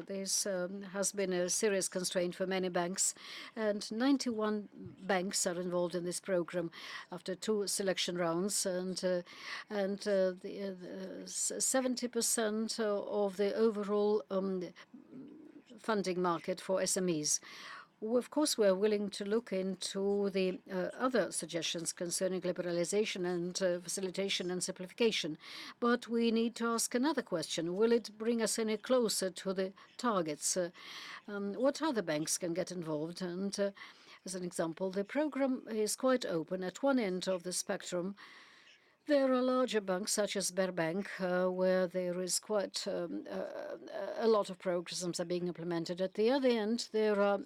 has been a serious constraint for many banks. And 91 banks are involved in this program after 2 selection rounds, and 70% of the overall funding market for SMEs. Of course, we are willing to look into the other suggestions concerning liberalization and facilitation and simplification. But we need to ask another question. Will it bring us any closer to the targets? What other banks can get involved? And as an example, the program is quite open. At one end of the spectrum, there are larger banks such as Sberbank, where there is quite a lot of programs are being implemented. At the other end, there are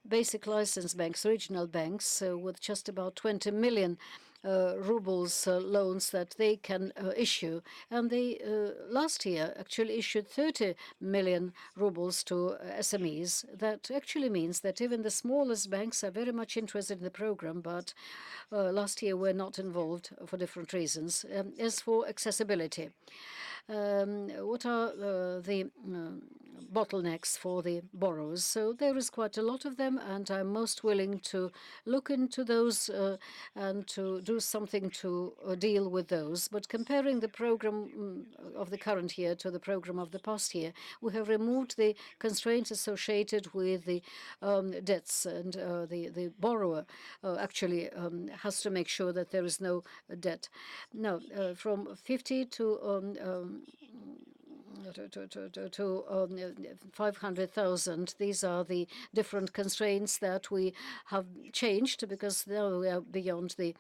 basic license banks, regional banks, with just about 20 million rubles loans that they can issue. And they last year actually issued 30 million rubles to SMEs. That actually means that even the smallest banks are very much interested in the program, but last year were not involved for different reasons. As for accessibility, what are the bottlenecks for the borrowers? So there is quite a lot of them, and I'm most willing to look into those and to do something to deal with those. But comparing the program of the current year to the program of the past year, we have removed the constraints associated with the debts, and the borrower actually has to make sure that there is no debt. Now, from 50 to 500,000. These are the different constraints that we have changed because now we are beyond the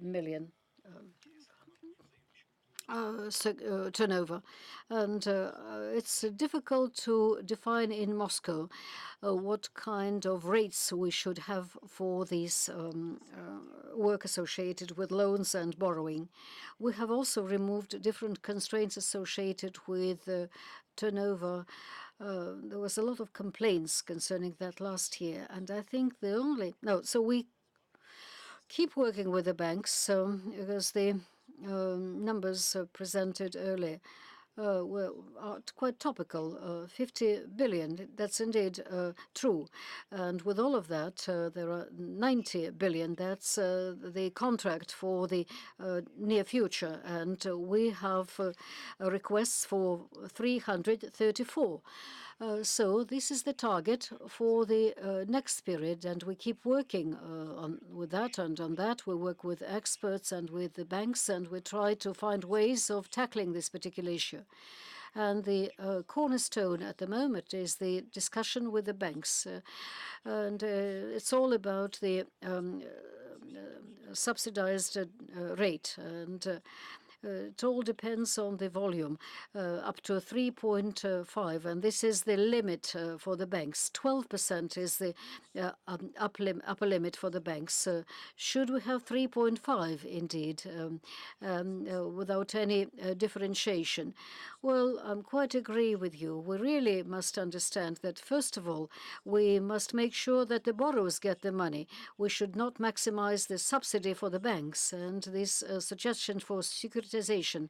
million turnover. And it's difficult to define in Moscow what kind of rates we should have for these work associated with loans and borrowing. We have also removed different constraints associated with turnover. There was a lot of complaints concerning that last year, and I think the only... No, so we keep working with the banks because the numbers presented earlier are quite topical. 50 billion, that's indeed true. And with all of that, there are 90 billion. That's the contract for the near future. And we have requests for 334. So this is the target for the next period, and we keep working with that, and on that we work with experts and with the banks, and we try to find ways of tackling this particular issue. And the cornerstone at the moment is the discussion with the banks. And it's all about the subsidized rate. And It all depends on the volume, up to 3.5, and this is the limit for the banks. 12% is the upper limit for the banks. Should we have 3.5 indeed, without any differentiation? Well, I quite agree with you. We really must understand that, first of all, we must make sure that the borrowers get the money. We should not maximize the subsidy for the banks. And this suggestion for securitization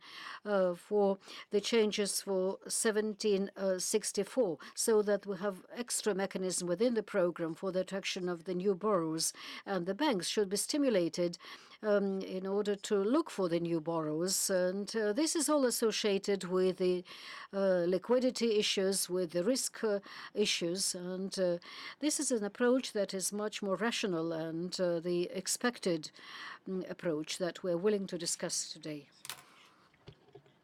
for the changes for 1764, so that we have extra mechanism within the program for the attraction of the new borrowers. And the banks should be stimulated in order to look for the new borrowers. And this is all associated with the liquidity issues, with the risk issues. And this is an approach that is much more rational and the expected approach that we're willing to discuss today.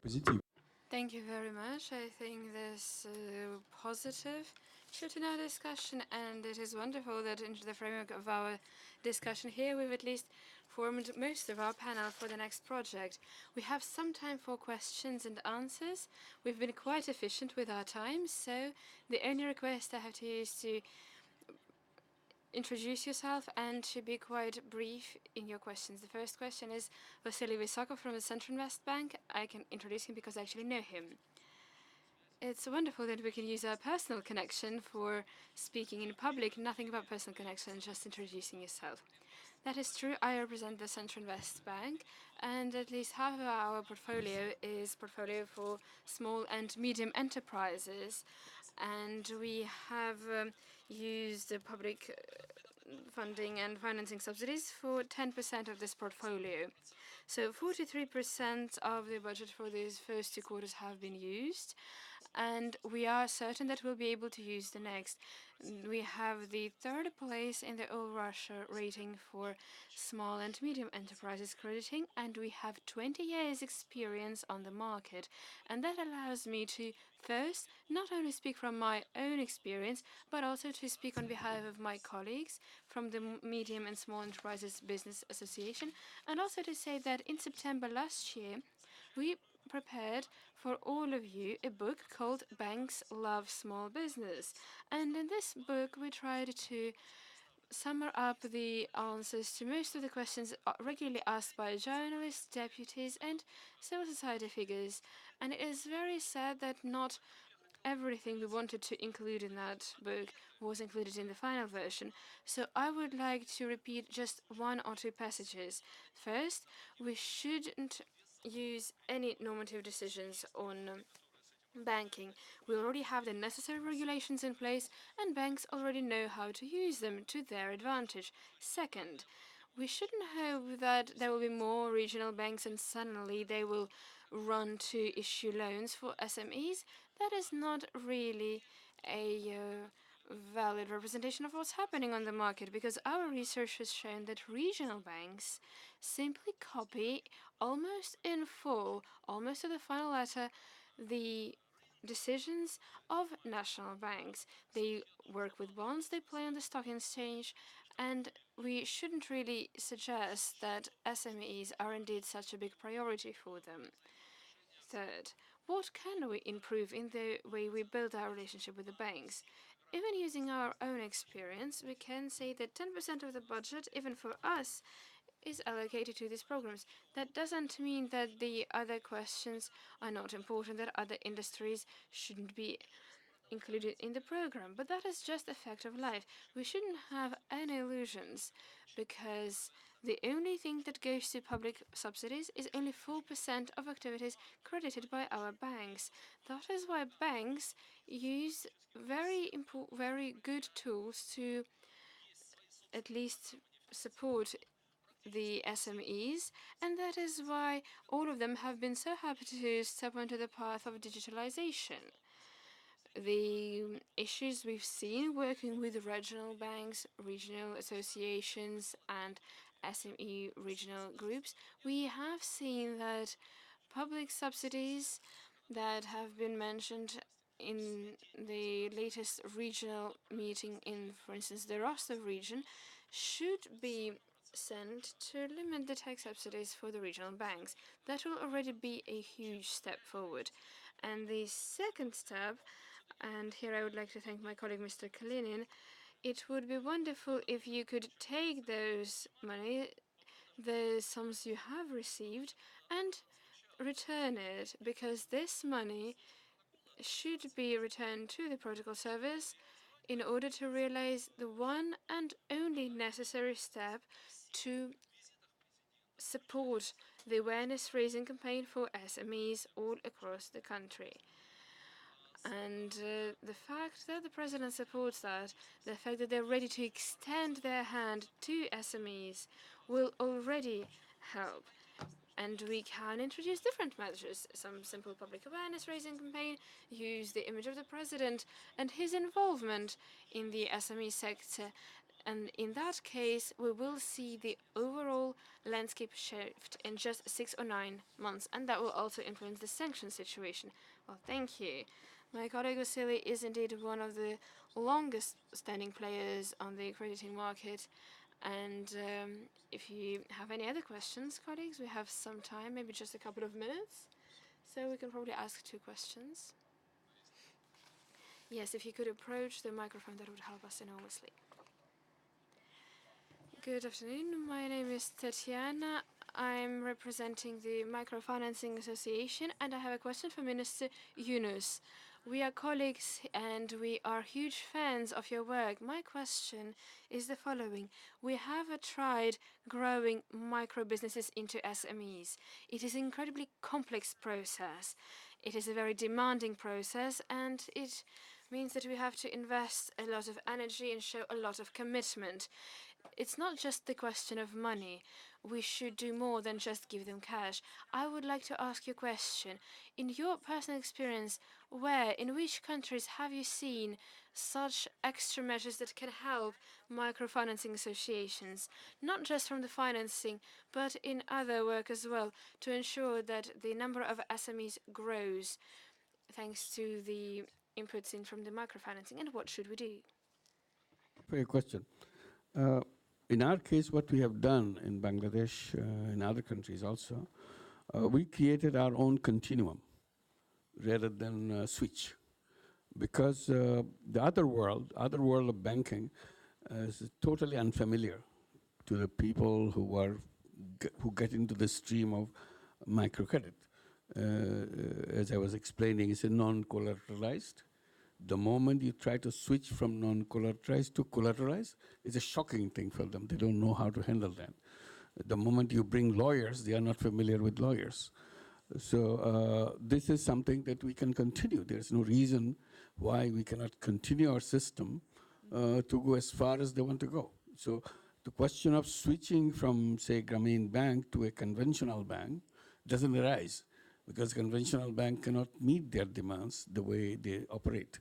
Позитив. Thank you very much. I think this positive shift in our discussion, and it is wonderful that into the framework of our discussion here, we've at least formed most of our panel for the next project. We have some time for questions and answers. We've been quite efficient with our time, so the only request I have to you is to introduce yourself and to be quite brief in your questions. The first question is Vasily Vysakov from the Central Invest Bank. I can introduce him because I actually know him. It's wonderful that we can use our personal connection for speaking in public. Nothing about personal connection, just introducing yourself. That is true. I represent the Central Invest Bank, and at least half of our portfolio is portfolio for small and medium enterprises. And we have used the public funding and financing subsidies for 10% of this portfolio. So 43% of the budget for these first 2 quarters have been used, and we are certain that we'll be able to use the next. We have the 3rd place in the All Russia rating for small and medium enterprises crediting, and we have 20 years experience on the market. And that allows me to first not only speak from my own experience, but also to speak on behalf of my colleagues from the Medium and Small Enterprises Business Association, and also to say that in September last year, we prepared for all of you a book called Banks Love Small Business. And in this book, we tried to sum up the answers to most of the questions regularly asked by journalists, deputies, and civil society figures. And it is very sad that not everything we wanted to include in that book was included in the final version. So I would like to repeat just 1 or 2 passages. First, we shouldn't use any normative decisions on banking. We already have the necessary regulations in place, and banks already know how to use them to their advantage. Second, we shouldn't hope that there will be more regional banks and suddenly they will run to issue loans for SMEs. That is not really a valid representation of what's happening on the market, because our research has shown that regional banks simply copy almost in full, almost to the final letter, the decisions of national banks. They work with bonds, they play on the stock exchange, and we shouldn't really suggest that SMEs are indeed such a big priority for them. Third, what can we improve in the way we build our relationship with the banks? Even using our own experience, we can say that 10% of the budget, even for us, is allocated to these programs. That doesn't mean that the other questions are not important, that other industries shouldn't be included in the program, but that is just a fact of life. We shouldn't have any illusions, because the only thing that goes to public subsidies is only 4% of activities credited by our banks. That is why banks use very good tools to at least support the SMEs, and that is why all of them have been so happy to step onto the path of digitalization. The issues we've seen working with regional banks, regional associations, and SME regional groups, we have seen that public subsidies that have been mentioned in the latest regional meeting in, for instance, the Rostov region, should be sent to limit the tax subsidies for the regional banks. That will already be a huge step forward. And the second step, and here I would like to thank my colleague Mr. Kalinin, it would be wonderful if you could take those money, the sums you have received, and return it, because this money should be returned to the protocol service in order to realize the one and only necessary step to support the awareness-raising campaign for SMEs all across the country. And the fact that the president supports that, the fact that they're ready to extend their hand to SMEs, will already help. And we can introduce different measures, some simple public awareness raising campaign, use the image of the president and his involvement in the SME sector. And in that case, we will see the overall landscape shift in just 6 or 9 months, and that will also influence the sanction situation. Well, thank you. My colleague Vasily is indeed one of the longest standing players on the accrediting market. And if you have any other questions, colleagues, we have some time, maybe just a couple of minutes. So we can probably ask 2 questions. Yes, if you could approach the microphone, that would help us enormously. Good afternoon. My name is Tatiana. I'm representing the Microfinancing Association, and I have a question for Minister Yunus. We are colleagues and we are huge fans of your work. My question is the following. We have tried growing micro businesses into SMEs. It is an incredibly complex process. It is a very demanding process, and it means that we have to invest a lot of energy and show a lot of commitment. It's not just the question of money. We should do more than just give them cash. I would like to ask you a question. In your personal experience, in which countries have you seen such extra measures that can help microfinancing associations, not just from the financing, but in other work as well, to ensure that the number of SMEs grows thanks to the inputs in from the microfinancing, and what should we do? For your question. In our case, what we have done in Bangladesh, in other countries also, we created our own continuum rather than switch. Because the other world of banking is totally unfamiliar to the people who get into the stream of microcredit. As I was explaining, it's a non-collateralized. The moment you try to switch from non-collateralized to collateralized, it's a shocking thing for them. They don't know how to handle that. The moment you bring lawyers, they are not familiar with lawyers. So this is something that we can continue. There's no reason why we cannot continue our system to go as far as they want to go. So the question of switching from, say, Grameen Bank to a conventional bank doesn't arise, because conventional bank cannot meet their demands the way they operate.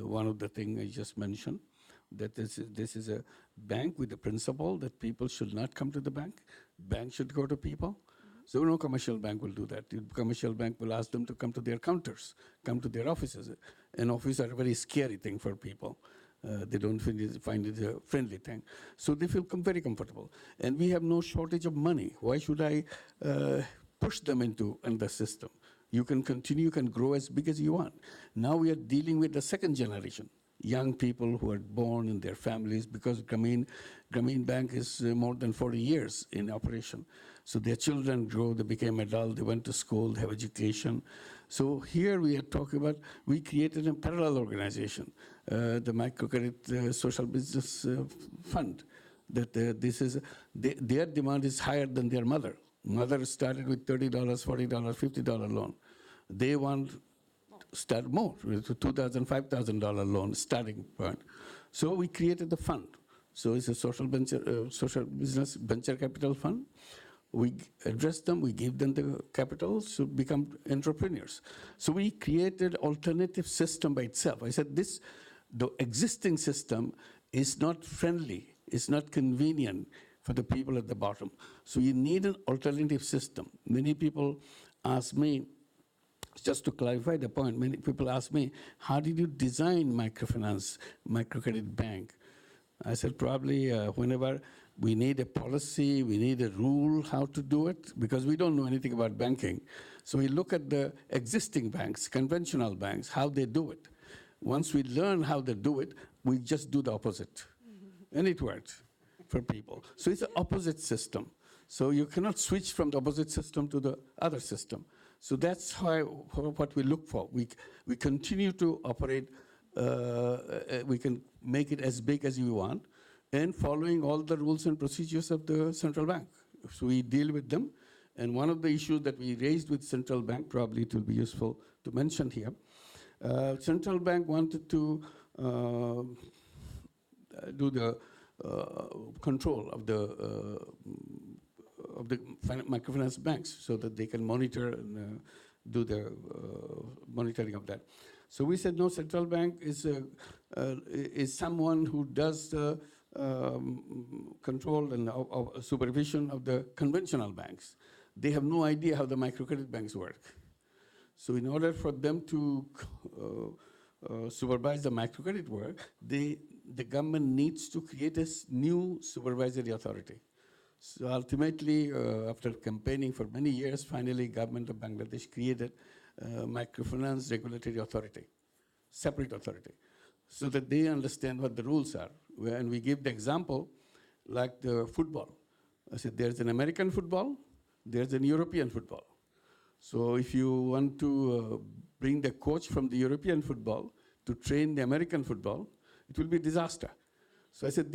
One of the things I just mentioned, that this is a bank with the principle that people should not come to the bank. Bank should go to people. So no commercial bank will do that. The commercial bank will ask them to come to their counters, come to their offices. And offices are a very scary thing for people. They don't find it a friendly thing. So they feel very comfortable. And we have no shortage of money. Why should I push them into the system? You can continue, you can grow as big as you want. Now we are dealing with the second generation, young people who are born in their families, because Grameen Bank is more than 40 years in operation. So their children grow, they became adult, they went to school, they have education. So here we are talking about, we created a parallel organization, the Microcredit Social Business Fund. That their demand is higher than their mother. Mother started with $30, $40, $50 loan. They want to start more, with a $2,000, $5,000 loan starting point. So we created the fund. So it's a social business venture capital fund. We address them, we give them the capital to become entrepreneurs. So we created alternative system by itself. I said the existing system is not friendly, it's not convenient for the people at the bottom. So you need an alternative system. Many people ask me, just to clarify the point, many people ask me, how did you design microcredit bank? I said, probably whenever we need a policy, we need a rule how to do it, because we don't know anything about banking. So we look at the existing banks, conventional banks, how they do it. Once we learn how they do it, we just do the opposite. And it works for people. So it's an opposite system. So you cannot switch from the opposite system to the other system. So that's what we look for. We continue to operate, we can make it as big as we want, and following all the rules and procedures of the central bank. So we deal with them. And one of the issues that we raised with central bank, probably it will be useful to mention here, central bank wanted to do the control of the microfinance banks so that they can monitor and do the monitoring of that. So we said, no, central bank is someone who does the control and supervision of the conventional banks. They have no idea how the microcredit banks work. So in order for them to supervise the microcredit work, the government needs to create a new supervisory authority. So ultimately, after campaigning for many years, finally government of Bangladesh created microfinance regulatory authority, separate authority, so that they understand what the rules are. And we give the example like the football. I said there's an American football, there's an European football. So if you want to bring the coach from the European football to train the American football, it will be a disaster. So I said,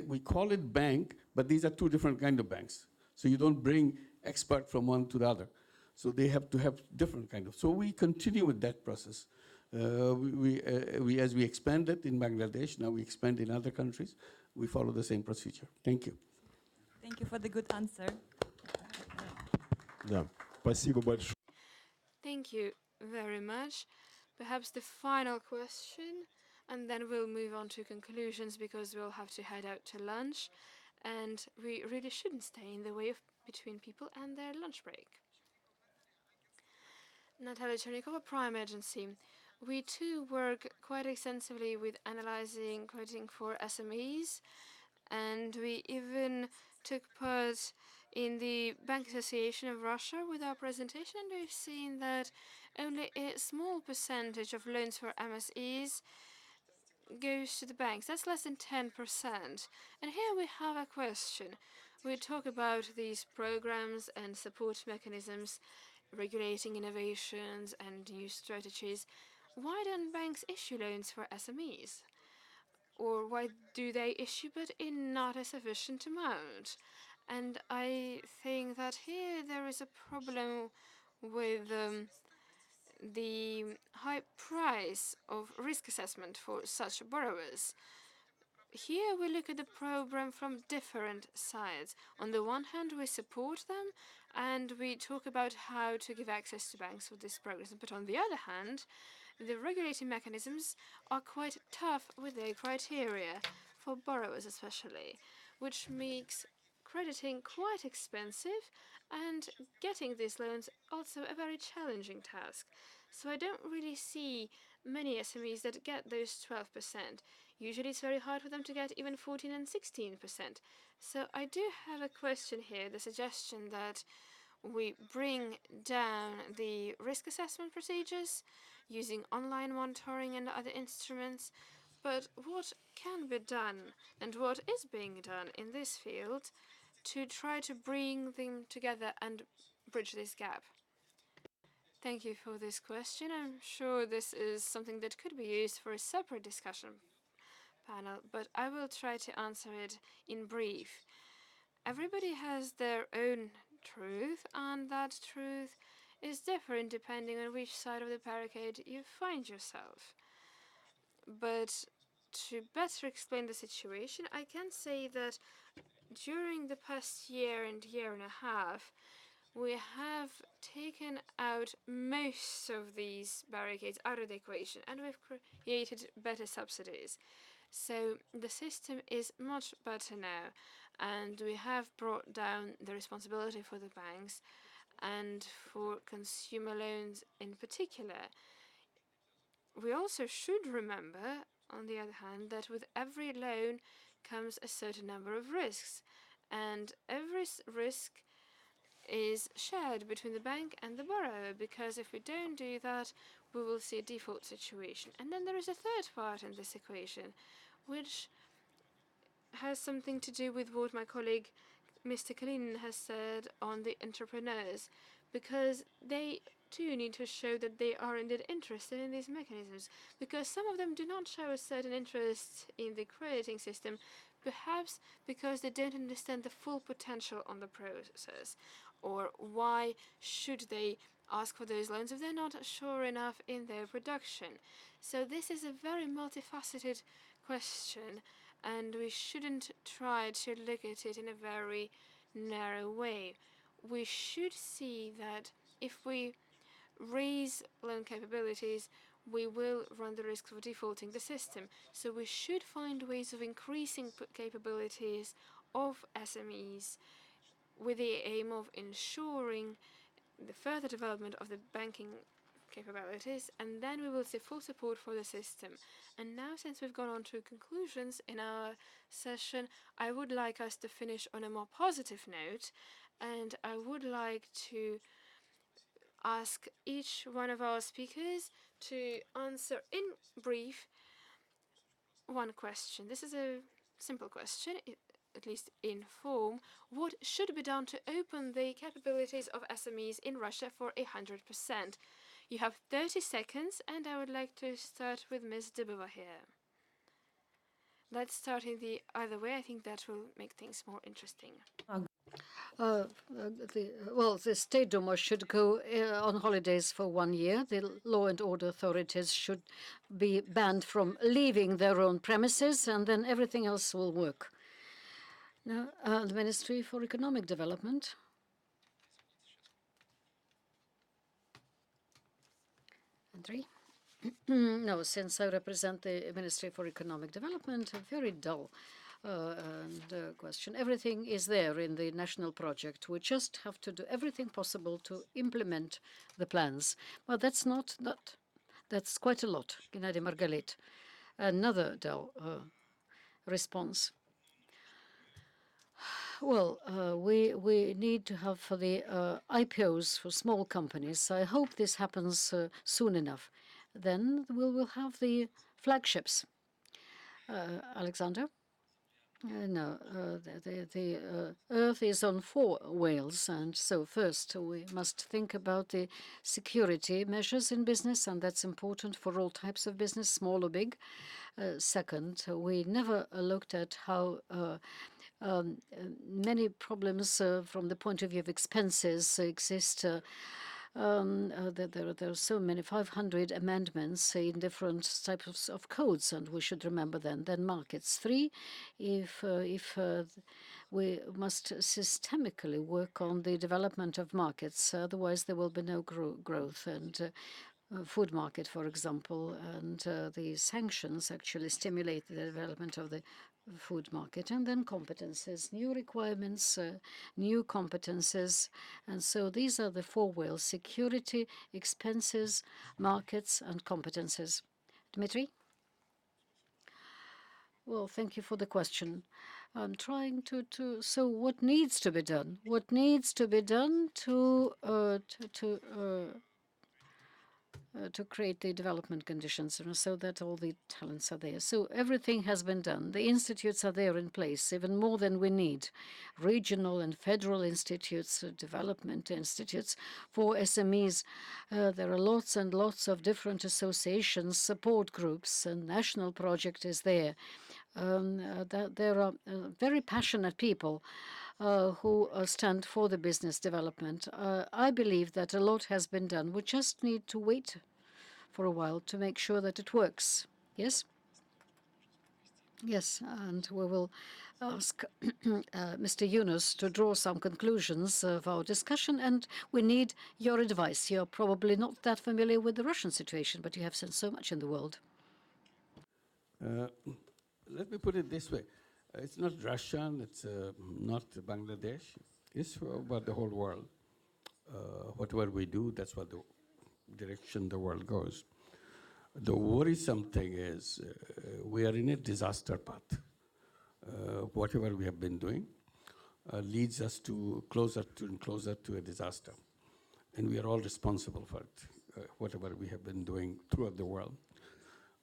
we call it bank, but these are two different kinds of banks. So you don't bring expert from one to the other. So they have to have different kind of. So we continue with that process. As we expand it in Bangladesh, now we expand in other countries, we follow the same procedure. Thank you. Thank you for the good answer. Да, спасибо большое. Thank you very much. Perhaps the final question, and then we'll move on to conclusions because we'll have to head out to lunch, and we really shouldn't stay in the way of between people and their lunch break. Natalia Chernikova, Prime Agency. We too work quite extensively with analyzing crediting for SMEs, and we even took part in the Bank Association of Russia with our presentation, and we've seen that only a small percentage of loans for MSEs goes to the banks. That's less than 10%. And here we have a question. We talk about these programs and support mechanisms, regulating innovations and new strategies. Why don't banks issue loans for SMEs? Or why do they issue but in not a sufficient amount? And I think that here there is a problem with the high price of risk assessment for such borrowers. Here we look at the program from different sides. On the one hand, we support them and we talk about how to give access to banks with this program. But on the other hand, the regulating mechanisms are quite tough with their criteria, for borrowers especially, which makes crediting quite expensive and getting these loans also a very challenging task. So I don't really see many SMEs that get those 12%. Usually it's very hard for them to get even 14 and 16%. So I do have a question here, the suggestion that we bring down the risk assessment procedures using online monitoring and other instruments. But what can be done and what is being done in this field to try to bring them together and bridge this gap? Thank you for this question. I'm sure this is something that could be used for a separate discussion panel, but I will try to answer it in brief. Everybody has their own truth, and that truth is different depending on which side of the barricade you find yourself. But to better explain the situation, I can say that during the past year and a half, we have taken out most of these barricades out of the equation, and we've created better subsidies. So the system is much better now, and we have brought down the responsibility for the banks and for consumer loans in particular. We also should remember on the other hand, that with every loan comes a certain number of risks, and every risk is shared between the bank and the borrower, because if we don't do that, we will see a default situation. And then there is a third part in this equation, which has something to do with what my colleague Mr. Kalinin has said on the entrepreneurs, because they too need to show that they are indeed interested in these mechanisms, because some of them do not show a certain interest in the crediting system, perhaps because they don't understand the full potential on the process, or why should they ask for those loans if they're not sure enough in their production. So this is a very multifaceted question, and we shouldn't try to look at it in a very narrow way. We should see that if we raise loan capabilities, we will run the risk of defaulting the system. So we should find ways of increasing capabilities of SMEs with the aim of ensuring the further development of the banking capabilities, and then we will see full support for the system. And now, since we've gone on to conclusions in our session, I would like us to finish on a more positive note, and I would like to ask each one of our speakers to answer in brief one question. This is a simple question, at least in form. What should be done to open the capabilities of SMEs in Russia for 100%? You have 30 seconds, and I would like to start with Ms. Dubova here. Let's start in the other way. I think that will make things more interesting. The State Duma should go on holidays for 1 year. The law and order authorities should be banned from leaving their own premises, and then everything else will work. Now, the Ministry for Economic Development. Andrei? No, since I represent the Ministry for Economic Development, a very dull question. Everything is there in the national project. We just have to do everything possible to implement the plans. Well, that's not that. That's quite a lot. Gennady Margalit. Another dull response. Well, we need to have for the IPOs for small companies. I hope this happens soon enough. Then we will have the flagships. Alexander? No, the Earth is on 4 wheels, and so first we must think about the security measures in business, and that's important for all types of business, small or big. Second, we never looked at how many problems from the point of view of expenses exist. There are so many, 500 amendments in different types of codes, and we should remember them. Then markets. 3, if we must systemically work on the development of markets, otherwise there will be no growth. And food market, for example, and the sanctions actually stimulate the development of the food market. And then competences, new requirements, new competences. And so these are the 4 wheels: security, expenses, markets, and competences. Dmitry? Well, thank you for the question. I'm trying so what needs to be done? What needs to be done to create the development conditions so that all the talents are there. So everything has been done. The institutes are there in place, even more than we need. Regional and federal institutes, development institutes for SMEs. There are lots and lots of different associations, support groups, and national project is there. There are very passionate people who stand for the business development. I believe that a lot has been done. We just need to wait for a while to make sure that it works. Yes? Yes, and we will ask Mr. Yunus to draw some conclusions of our discussion, and we need your advice. You're probably not that familiar with the Russian situation, but you have seen so much in the world. Let me put it this way. It's not Russian, it's not Bangladesh. It's about the whole world. Whatever we do, that's what the direction the world goes. The worrisome thing is we are in a disaster path. Whatever we have been doing leads us to closer and closer to a disaster. And we are all responsible for it, whatever we have been doing throughout the world.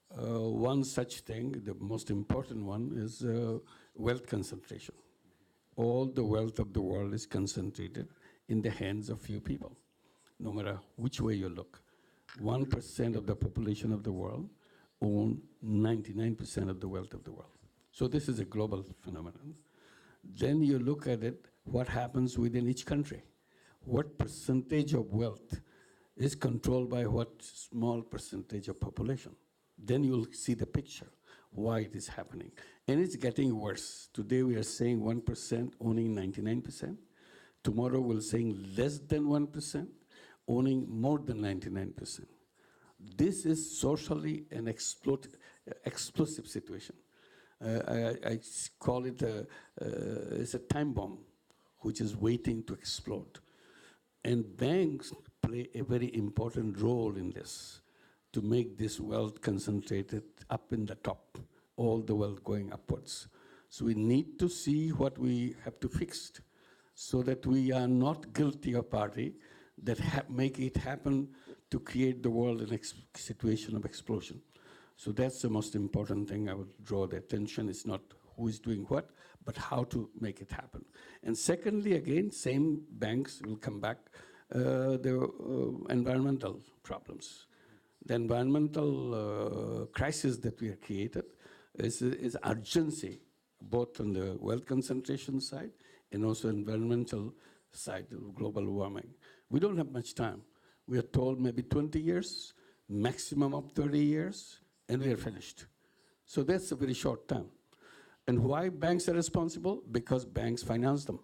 One such thing, the most important one, is wealth concentration. All the wealth of the world is concentrated in the hands of few people, no matter which way you look. 1% of the population of the world own 99% of the wealth of the world. So this is a global phenomenon. Then you look at it, what happens within each country. What percentage of wealth is controlled by what small percentage of population? Then you'll see the picture, why it is happening. And it's getting worse. Today we are saying 1% owning 99%. Tomorrow we're saying less than 1% owning more than 99%. This is socially an explosive situation. I call it it's a time bomb which is waiting to explode. And banks play a very important role in this to make this wealth concentrated up in the top, all the wealth going upwards. So we need to see what we have to fix so that we are not guilty of party that make it happen to create the world in a situation of explosion. So that's the most important thing I would draw the attention. It's not who is doing what, but how to make it happen. And secondly, again, same banks will come back, the environmental problems. The environmental crisis that we have created is urgency, both on the wealth concentration side and also environmental side of global warming. We don't have much time. We are told maybe 20 years, maximum of 30 years, and we are finished. So that's a very short time. And why banks are responsible? Because banks finance them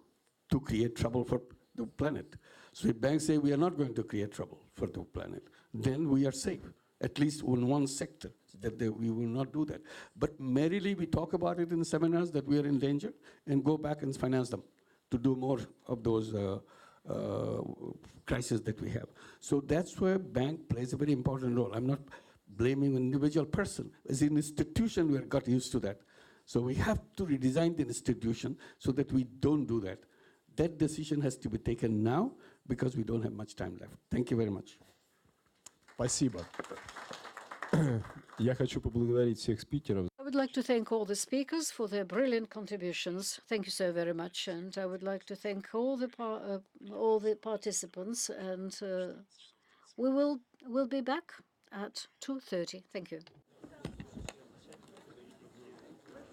to create trouble for the planet. So if banks say we are not going to create trouble for the planet, then we are safe, at least in one sector, that we will not do that. But merrily we talk about it in seminars that we are in danger and go back and finance them to do more of those crises that we have. So that's where bank plays a very important role. I'm not blaming an individual person. As an institution, we have got used to that. So we have to redesign the institution so that we don't do that. That decision has to be taken now because we don't have much time left. Thank you very much. Спасибо. Я хочу поблагодарить всех спикеров. I would like to thank all the speakers for their brilliant contributions. Thank you so very much. And I would like to thank all the participants. And we'll be back at 2:30. Thank you.